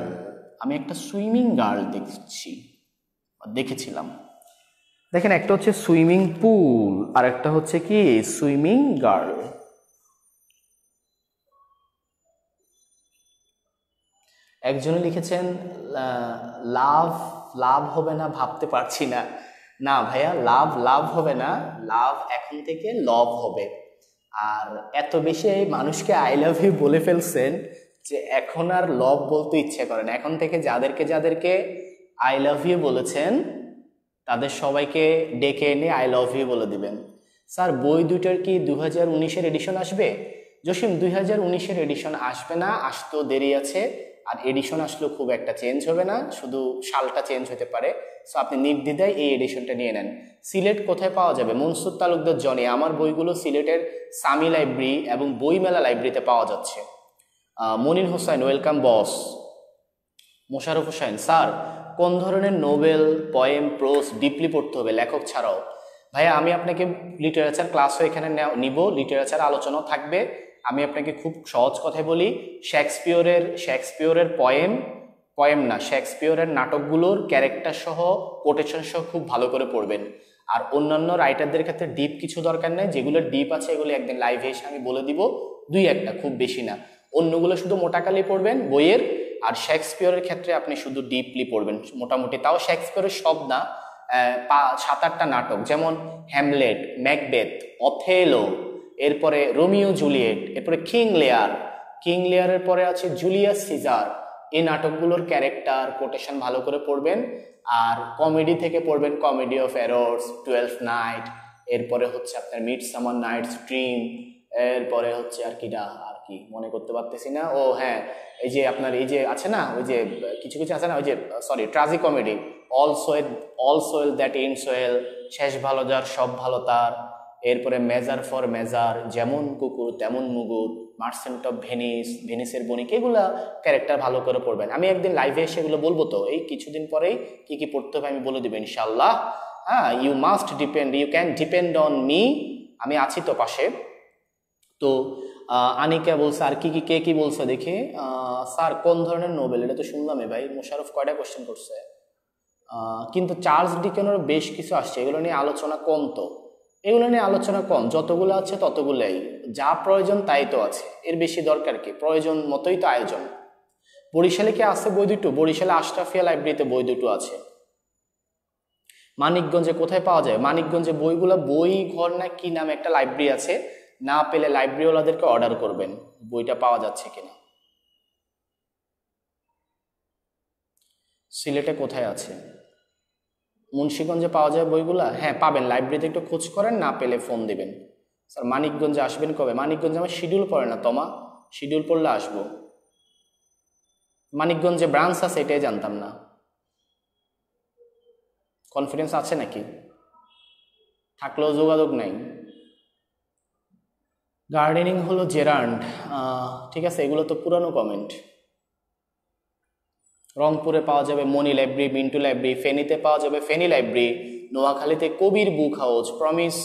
আমি একটা সুইমিং গার্ল দেখেছিলাম। দেখেন, একটা হচ্ছে সুইমিং পুল আর একটা হচ্ছে কি সুইমিং গার্ল। একজনে লিখেছেন লাভ হবে না, ভাবতে পারছি না। না ভাইয়া, লাভ হবে না, লাভ এখন থেকে লভ হবে। আর এত বেশি মানুষকে আই লাভ ইউ বলে ফেলছেন যে এখন আর লভ বলতে ইচ্ছে করে না। এখন থেকে যাদেরকে আই লাভ ইউ বলেছেন তাদের সবাইকে ডেকে এনে আই লাভ ইউ বলে দিবেন। স্যার, বই দুটার কি 2019-এর এডিশন আসবে? জসিম 2019-এর এডিশন আসবে না, আসতেও দেরি আছে, আর এডিশন আসলেও খুব একটা চেঞ্জ হবে না, শুধু সালটা চেঞ্জ হতে পারে। সো আপনি নির্দ্বিধায় এই এডিশনটা নিয়ে নেন। সিলেট কোথায় পাওয়া যাবে? মনসুর তালুকদার জনি, আমার বইগুলো সিলেটের সামি লাইব্রেরি এবং বইমেলা লাইব্রেরিতে পাওয়া যাচ্ছে। Monir Hossain, welcome boss. Mosharraf Hossain, sir কোন ধরনের নোবেল, পোয়েম, প্রোজ ডিপলি পড়তে হবে লেখক ছাড়াও? ভাইয়া আমি আপনাকে লিটারেচার ক্লাসও এখানে নিব, লিটারেচার আলোচনাও থাকবে। আমি আপনাকে খুব সহজ কথায় বলি, শেক্সপিয়রের শেক্সপিয়রের নাটকগুলোর ক্যারেক্টার সহ কোটেশন সহ খুব ভালো করে পড়বেন। আর অন্যান্য রাইটারদের ক্ষেত্রে ডিপ কিছু দরকার নেই, যেগুলো ডিপ আছে এগুলো একদিন লাইভে এসে আমি বলে দিব, দুই একটা, খুব বেশি না। অন্যগুলো শুধু মোটাকালি পড়বেন বইয়ের, আর শেক্সপিয়রের ক্ষেত্রে আপনি শুধু ডিপলি পড়বেন মোটামুটি, তাও শেক্সপিয়রের সব না, 7-8টা নাটক, যেমন হ্যামলেট, ম্যাকবেথ, অথেলো, এরপরে রোমিও জুলিয়েট, এরপরে কিং লিয়ারের পরে আছে জুলিয়াস সিজার। এই নাটকগুলোর ক্যারেক্টার কোটেশন ভালো করে পড়বেন। আর কমেডি থেকে পড়বেন comedy of errors, 12th night, এরপরে হচ্ছে আপনার মিডসামার নাইটস ড্রিম, এরপরে হচ্ছে আর কি মনে করতে পারতেছি না। ও হ্যাঁ, এই যে আপনার এই যে আছে না, ওই যে কিছু কিছু আছে না, ওই যে sorry tragicomedy, all's well that ends well, শেষ ভালো যার সব ভালো তার, এরপরে মেজার ফর মেজার, যেমন কুকুর তেমন মুগুর, মার্চেন্ট অফ ভেনিসের বণিক, এগুলা ক্যারেক্টার ভালো করে পড়বেন। আমি একদিন লাইভে এসে এগুলো বলবো, তো এই কিছুদিন পরেই কি কি পড়তে হবে আমি বলে দেবো ইনশাল্লাহ। হ্যাঁ, you can depend on me, আমি আছি তো পাশে। তো আনিকা বলছে আর কে কি বলছে দেখে। স্যার কোন ধরনের নোবেল, এটা তো শুনলামই ভাই। মোশারফ কয়টা কোশ্চেন করছে, কিন্তু চার্লস ডিকেনের বেশ কিছু আসছে, এগুলো নিয়ে আলোচনা কম, তো এগুলো নিয়ে আলোচনা কম, যতগুলো আছে ততগুলোই, যা প্রয়োজন তাই তো আছে, এর বেশি দরকার কি? প্রয়োজন মতোই তো আয়োজন। বরিশালে কি আছে বই দুটো? বরিশালে আশরাফিয়া লাইব্রেরিতে বই দুটো আছে। মানিকগঞ্জে কোথায় পাওয়া যায়? মানিকগঞ্জে বই ঘর না কি নামে একটা লাইব্রেরি আছে, না পেলে লাইব্রেরিওয়ালাদেরকে অর্ডার করবেন বইটা পাওয়া যাচ্ছে কিনা। সিলেটে কোথায় আছে? মুন্সিগঞ্জে পাওয়া যায় বইগুলা? হ্যাঁ পাবেন, লাইব্রেরিতে একটু খোঁজ করেন, না পেলে ফোন দিবেন। স্যার মানিকগঞ্জে আসবেন কবে? মানিকগঞ্জে আমার শিডিউল পড়ে না তোমা, শিডিউল পড়লে আসবো। মানিকগঞ্জে ব্রাঞ্চ আছে এটাই জানতাম না। কনফিডেন্স আছে নাকি? থাকলেও যোগাযোগ নাই। গার্ডেনিং হলো জেরান্ড, ঠিক আছে, এগুলো তো পুরানো কমেন্ট। রংপুরে পাওয়া যাবে মনি লাইব্রেরি, মিন্টু লাইব্রেরি, ফেনীতে পাওয়া যাবে ফেনী লাইব্রেরি, নোয়াখালীতে কবির বুক হাউস, প্রমিস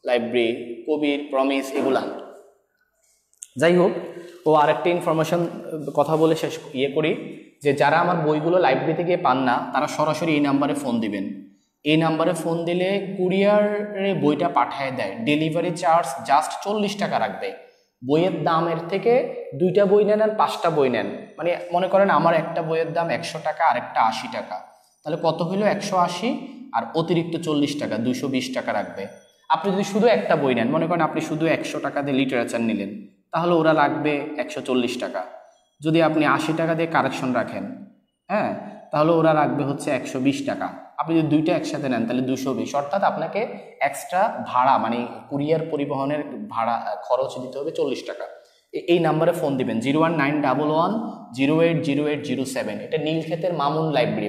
লাইব্রেরি, কবির প্রমিস, এগুলা। যাই হোক, ও আরেকটা ইনফরমেশন কথা বলে শেষ করি, যে যারা আমার বইগুলো লাইব্রেরিতে গিয়ে পান না, তারা সরাসরি এই নাম্বারে ফোন দিবেন। এই নাম্বারে ফোন দিলে কুরিয়ারে বইটা পাঠিয়ে দেয়, ডেলিভারি চার্জ জাস্ট 40 টাকা রাখবে। বইয়ের দামের থেকে 2টা বই নেন আর 5টা বই নেন, মানে মনে করেন আমার একটা বইয়ের দাম 100 টাকা আর একটা 80 টাকা, তাহলে কত হইলো? 180 আর অতিরিক্ত 40 টাকা, 220 টাকা রাখবে। আপনি যদি শুধু একটা বই নেন, মনে করেন আপনি শুধু 100 টাকা দিয়ে লিটারেচার নিলেন, তাহলে ওরা লাগবে 140 টাকা। যদি আপনি 80 টাকা দিয়ে কারেকশন রাখেন, হ্যাঁ, তাহলে ওরা রাখবে হচ্ছে 120 টাকা। আপনি যদি দুইটা একসাথে নেন তাহলে 220, অর্থাৎ আপনাকে এক্সট্রা ভাড়া, মানে কুরিয়ার পরিবহনের ভাড়া খরচ দিতে হবে 40 টাকা। এই নাম্বারে ফোন দিবেন 01911080807। এটা নীলক্ষেতের মামুন লাইব্রেরি,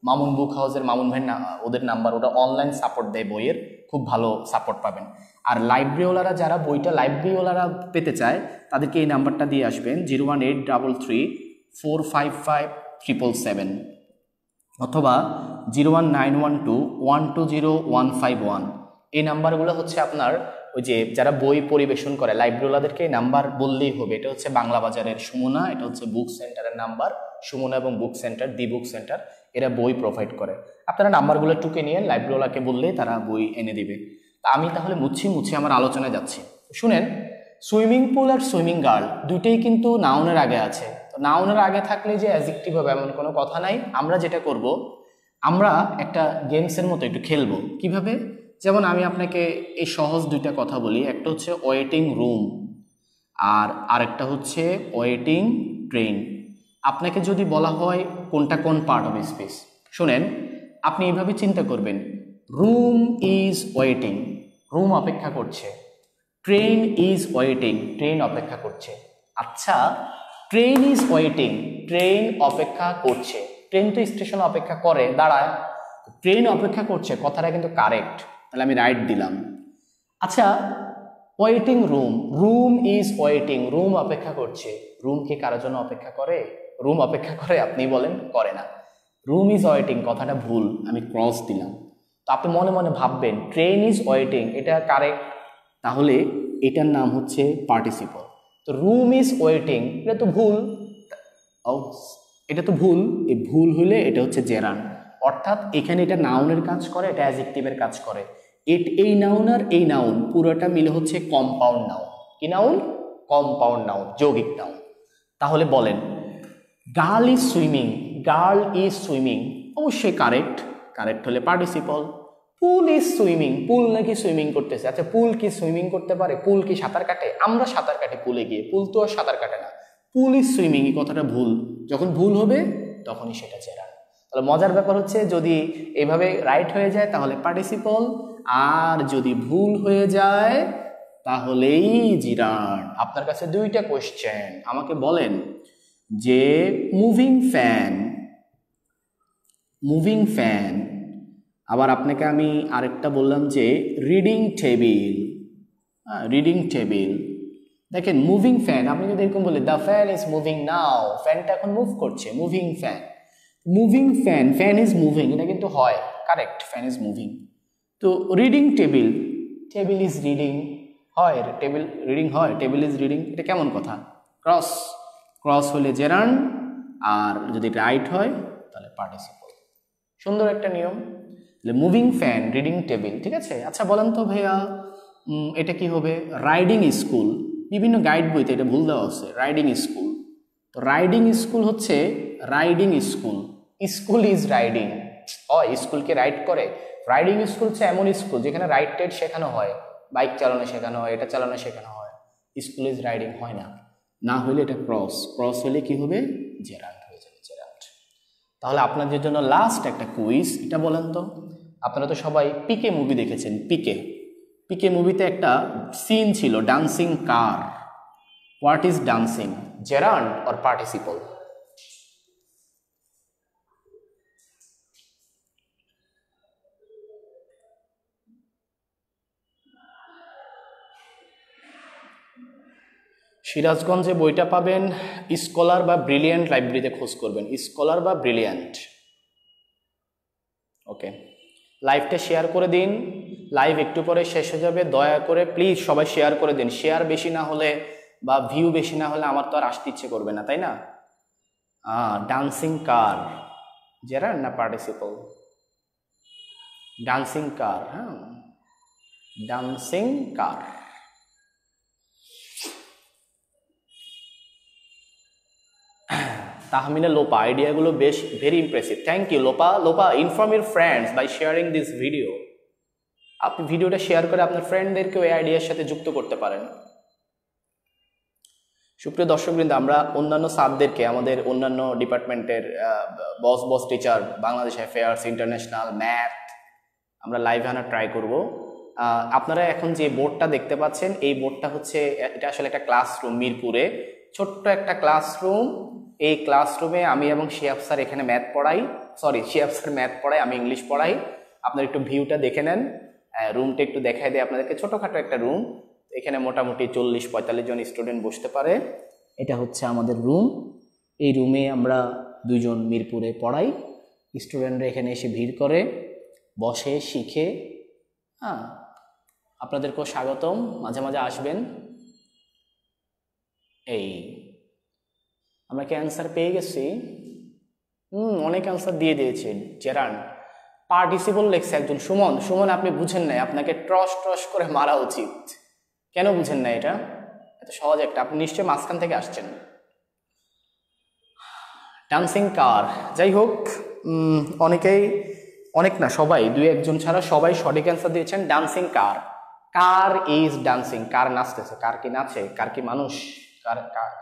মামুন বুক হাউসের মামুন ভাই ওদের নাম্বার, ওটা অনলাইন সাপোর্ট দেয় বইয়ের, খুব ভালো সাপোর্ট পাবেন। আর লাইব্রেরিওয়ালারা যারা বইটা লাইব্রেরিওয়ালারা পেতে চায়, তাদেরকে এই নাম্বারটা দিয়ে আসবেন 01833455777 অথবা 01912120151। এই নাম্বারগুলো হচ্ছে আপনার ওই যে যারা বই পরিবেশন করে লাইব্রেরিওয়ালাদেরকে এই নাম্বার বললেই হবে। এটা হচ্ছে বাংলা বাজারের সুমনা, এটা হচ্ছে বুক সেন্টারের নাম্বার, সুমনা এবং বুক সেন্টার, দি বুক সেন্টার, এরা বই প্রোভাইড করে। আপনারা নাম্বারগুলো টুকে নিয়ে লাইব্রেরিওয়ালাকে বললেই তারা বই এনে দিবে। আমি তাহলে মুছি আমার আলোচনায় যাচ্ছি। শুনেন, সুইমিং পুল আর সুইমিং গার্ল দুইটাই কিন্তু নাউনের আগে আছে। তো নাউনের আগে থাকলে যে অ্যাডজেক্টিভ হবে এমন কোনো কথা নাই। আমরা যেটা করব, আমরা একটা গেমসের মতো একটু খেলবো। কিভাবে? যেমন আমি আপনাকে এই সহজ দুইটা কথা বলি, একটা হচ্ছে ওয়েটিং রুম আর আরেকটা হচ্ছে ওয়েটিং ট্রেন। আপনাকে যদি বলা হয় কোনটা কোন পার্ট অফ স্পেস, শুনেন, আপনি এইভাবে চিন্তা করবেন, রুম ইজ ওয়েটিং, রুম অপেক্ষা করছে। ট্রেন ইজ ওয়েটিং, ট্রেন অপেক্ষা করছে। আচ্ছা, ট্রেন ইজ ওয়েটিং, ট্রেন অপেক্ষা করছে। ট্রেন তো স্টেশনে অপেক্ষা করে, দাঁড়ায়, ট্রেন অপেক্ষা করছে, কথাটা কিন্তু কারেক্ট, তাহলে আমি রাইট দিলাম। আচ্ছা, waiting room, room is waiting, room অপেক্ষা করছে। রুম কি কারোর জন্য অপেক্ষা করে? রুম অপেক্ষা করে? আপনি বলেন করে না। রুম ইজ ওয়েটিং কথাটা ভুল, আমি ক্রস দিলাম। তো আপনি মনে মনে ভাববেন ট্রেন ইজ ওয়েটিং, এটা কারেক্ট, তাহলে এটার নাম হচ্ছে পার্টিসিপল। তো রুম ইজ ওয়েটিং এটা তো ভুল, এটা তো ভুল, এই ভুল হইলে এটা হচ্ছে জেরান্ড, অর্থাৎ এখানে এটা নাউনের কাজ করে, এটা অ্যাডজেক্টিভের কাজ করে। এই নাউন আর এই নাউন পুরোটা মিলে হচ্ছে কম্পাউন্ড নাউন। কি নাউন? কম্পাউন্ড নাউন, যৌগিক নাউন। তাহলে বলেন girl is swimming, girl is swimming অবশ্যই কারেক্ট, কারেক্ট হলে পার্টিসিপল। পুল ইজ সুইমিং, পুল নাকি সুইমিং করতেছে। আচ্ছা, পুল কি সুইমিং করতে পারে? পুল কি সাঁতার কাটে? আমরা সাঁতার কাটে পুলে গিয়ে, পুল তো আর সাঁতার কাটে না। পুল ইজ সুইমিং এই কথাটা ভুল, যখন ভুল হবে তখনই সেটা জেরান্ড। তাহলে মজার ব্যাপার হচ্ছে যদি এইভাবে রাইট হয়ে যায় তাহলে পার্টিসিপল, আর যদি ভুল হয়ে যায় তাহলেই জিরান্ড। আপনার কাছে দুইটা কোশ্চেন, আমাকে বলেন যে মুভিং ফ্যান, মুভিং ফ্যান, আবার আপনাকে আমি আরেকটা বললাম যে রিডিং টেবিল, রিডিং টেবিল। দেখেন মুভিং ফ্যান, আপনি যদি এরকম বলে দ্য ফ্যান ইজ মুভিং নাও, ফ্যানটা এখন মুভ করছে, moving fan. Moving fan, fan is moving, এটা কিন্তু হয়, কারেক্ট, ফ্যান ইজ মুভিং। তো reading table, table is reading, হয়, টেবিল রিডিং হয়, টেবিল ইজ রিডিং, এটা কেমন কথা? ক্রস, ক্রস হলে জেরান্ড, আর যদি রাইট হয় তাহলে পার্টিসিপল। সুন্দর একটা নিয়ম, মুভিং ফ্যান, রিডিং টেবিল, ঠিক আছে। আচ্ছা বলেন তো ভাইয়া এটা কি হবে? রাইডিং স্কুল, বিভিন্ন গাইড বইতে এটা ভুল দেওয়া আছে, রাইডিং স্কুল। তো রাইডিং স্কুল হচ্ছে riding school, school is riding, স্কুলকে রাইড করে। রাইডিং স্কুল হচ্ছে এমন স্কুল যেখানে রাইড টাইড শেখানো হয়, বাইক চালানো শেখানো হয়, এটা চালানো শেখানো হয়। স্কুল ইজ রাইডিং হয় না, না হলে এটা ক্রস, ক্রস হলে কি হবে? জেরান্ড হয়ে যাবে, জেরান্ড। তাহলে আপনাদের জন্য লাস্ট একটা কুইজ, এটা বলেন তো, আপনারা তো সবাই পিকে মুভি দেখেছেন, পিকে, পিকে মুভিতে একটা সিন ছিল dancing car. What is dancing, gerund or participle? সিরাজগঞ্জে বইটা পাবেন স্কলার বা ব্রিলিয়ান্ট লাইব্রেরিতে খোঁজ করবেন, স্কলার বা ব্রিলিয়ান্ট। ওকে, লাইভটা শেয়ার করে দিন, লাইভ একটু পরে শেষ হয়ে যাবে, দয়া করে প্লিজ সবাই শেয়ার করে দিন। শেয়ার বেশি না হলে বা ভিউ বেশি না হলে আমার তো আর আসতে ইচ্ছে করবে না, তাই না? ডান্সিং কার, জেরান্ড না পার্টিসিপল? ডান্সিং কার, হ্যাঁ, ডান্সিং কার। তাহমিনা লোপা, আইডিয়াগুলো বেশ very impressive, thank you Lopa. Lopa, inform your friends by sharing this video. আপনি ভিডিওটা শেয়ার করে আপনার ফ্রেন্ডদেরকেও এই আইডিয়ার সাথে যুক্ত করতে পারেন। সুপ্রিয় দর্শকবৃন্দ, আমরা অন্যান্য স্যারদেরকে, আমাদের অন্যান্য ডিপার্টমেন্টের boss teacher, Bangladesh affairs, international, math, আমরা লাইভে আনার ট্রাই করব। আপনারা এখন যে বোর্ডটা দেখতে পাচ্ছেন, এই বোর্ডটা হচ্ছে, এটা আসলে একটা ক্লাসরুম, মিরপুরে ছোট্ট একটা ক্লাসরুম। এই ক্লাসরুমে আমি এবং শিহাব স্যার এখানে ম্যাথ পড়াই, শিহাব স্যার ম্যাথ পড়াই, আমি ইংলিশ পড়াই। আপনারা একটু ভিউটা দেখে নেন, রুমটা একটু দেখাই দেয় আপনাদেরকে, ছোটোখাটো একটা রুম, এখানে মোটামুটি 40-45 জন স্টুডেন্ট বসতে পারে। এটা হচ্ছে আমাদের রুম, এই রুমে আমরা দুজন মিরপুরে পড়াই, স্টুডেন্টরা এখানে এসে ভিড় করে, বসে, শিখে। আপনাদেরকেও স্বাগতম, মাঝে মাঝে আসবেন। এই আমরা কি অ্যান্সার পেয়ে গেছি? অনেক অ্যান্সার দিয়ে দিয়েছে। জেরান্ড, পার্টিসিপল লেখছে একজন, সুমন। সুমন, আপনি বুঝেন নাই, আপনাকে ট্রস করে মারা উচিত। কেন বুঝেন না? এটা এত সহজ একটা, আপনি নিশ্চয়ই মাঝখান থেকে আসছেন। ডান্সিং কার, যাই হোক, অনেক না, সবাই, 2-1 ছাড়া সবাই সঠিক অ্যান্সার দিয়েছেন। Dancing car, car is dancing, car নাচতেছে। কার কি নাচে? কার কি মানুষ?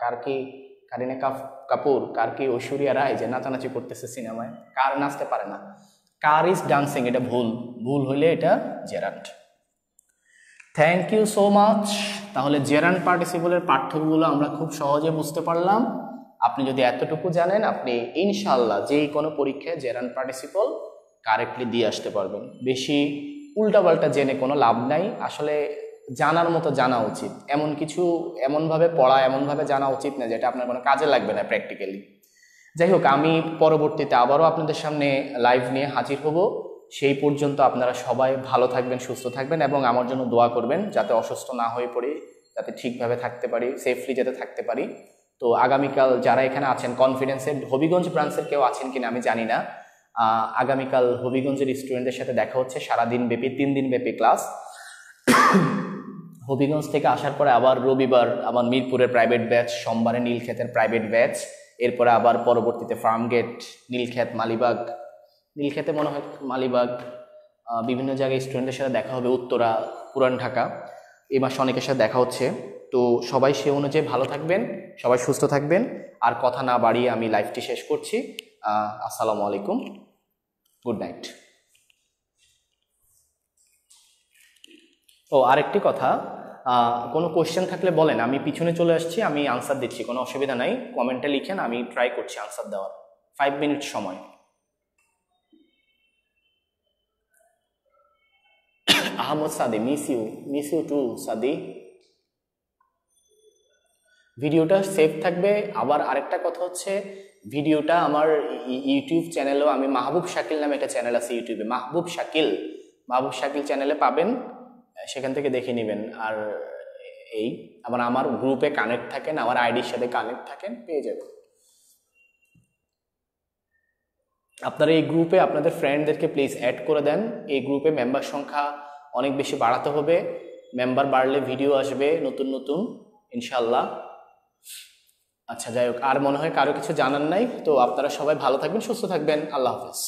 কার কি কারিনা কাপুর? কার কি ঐশ্বরিয়া রায় যে নাচানাচি করতেছে সিনেমায়? কার নাচতে পারে না। কার ইজ ডান্সিং, এটা ভুল, ভুল হইলে এটা gerund. Thank you so much. তাহলে জেরান্ড পার্টিসিপলের পার্থক্যগুলো আমরা খুব সহজে বুঝতে পারলাম। আপনি যদি এতটুকু জানেন, আপনি ইনশাল্লাহ যেই কোনো পরীক্ষায় জেরান্ড পার্টিসিপল কারেক্টলি দিয়ে আসতে পারবেন। বেশি উল্টাপাল্টা জেনে কোনো লাভ নাই, আসলে জানার মতো জানা উচিত। এমন কিছু এমনভাবে পড়া, এমনভাবে জানা উচিত না যেটা আপনার কোনো কাজে লাগবে না প্র্যাকটিক্যালি। যাই হোক, আমি পরবর্তীতে আবারও আপনাদের সামনে লাইভ নিয়ে হাজির হব। সেই পর্যন্ত আপনারা সবাই ভালো থাকবেন, সুস্থ থাকবেন এবং আমার জন্য দোয়া করবেন যাতে অসুস্থ না হয়ে পড়ি, যাতে ঠিকভাবে থাকতে পারি, সেফলি যাতে থাকতে পারি। তো আগামীকাল যারা এখানে আছেন কনফিডেন্সের হবিগঞ্জ ব্রাঞ্চের কেউ আছেন কিনা আমি জানি না, আগামীকাল হবিগঞ্জের স্টুডেন্টদের সাথে দেখা হচ্ছে। সারাদিন ব্যাপী 3 দিন ব্যাপী ক্লাস। হবিগঞ্জ থেকে আসার পরে আবার রবিবার আবার মিরপুরের প্রাইভেট ব্যাচ, সোমবারে নীলক্ষেতের প্রাইভেট ব্যাচ, এরপরে আবার পরবর্তীতে ফার্মগেট, নীলক্ষেত, মালিবাগ, নীলক্ষেতে মনে হয় মালিবাগ, বিভিন্ন জায়গায় স্টুডেন্টদের সাথে দেখা হবে, উত্তরা, পুরান ঢাকা। এই মাসে অনেকের সাথে দেখা হচ্ছে। তো সবাই সে অনুযায়ী ভালো থাকবেন, সবাই সুস্থ থাকবেন। আর কথা না বাড়িয়ে আমি লাইভটি শেষ করছি। আসসালামু আলাইকুম, গুড নাইট। ও আরেকটি কথা, কোনো কোয়েশ্চেন থাকলে বলেন, আমি পিছনে চলে আসছি, আমি আনসার দিচ্ছি, কোনো অসুবিধা নাই। কমেন্টে লিখেন, আমি ট্রাই করছি আনসার দেওয়ার। 5 মিনিট সময়। আহমদ সাদি, মিস ইউ টু সাদি। ভিডিওটা সেভ থাকবে। আবার আরেকটা কথা হচ্ছে, ভিডিওটা আমার ইউটিউব চ্যানেলেও, আমি মাহবুব শাকিল নামে একটা চ্যানেল আছে ইউটিউবে, মাহবুব শাকিল চ্যানেলে পাবেন, সেখান থেকে দেখে নেবেন। আর এই আবার আমার গ্রুপে কানেক্ট থাকেন, আমার আইডির সাথে কানেক্ট থাকেন, পেয়ে যাবেন। আপনারা এই গ্রুপে আপনাদের ফ্রেন্ডদেরকে প্লিজ অ্যাড করে দেন। এই গ্রুপে মেম্বার সংখ্যা অনেক বেশি বাড়াতে হবে। মেম্বার বাড়লে ভিডিও আসবে নতুন নতুন ইনশাল্লাহ। আচ্ছা, যাই হোক, আর মনে হয় কারো কিছু জানার নাই। তো আপনারা সবাই ভালো থাকবেন, সুস্থ থাকবেন। আল্লাহ হাফেজ।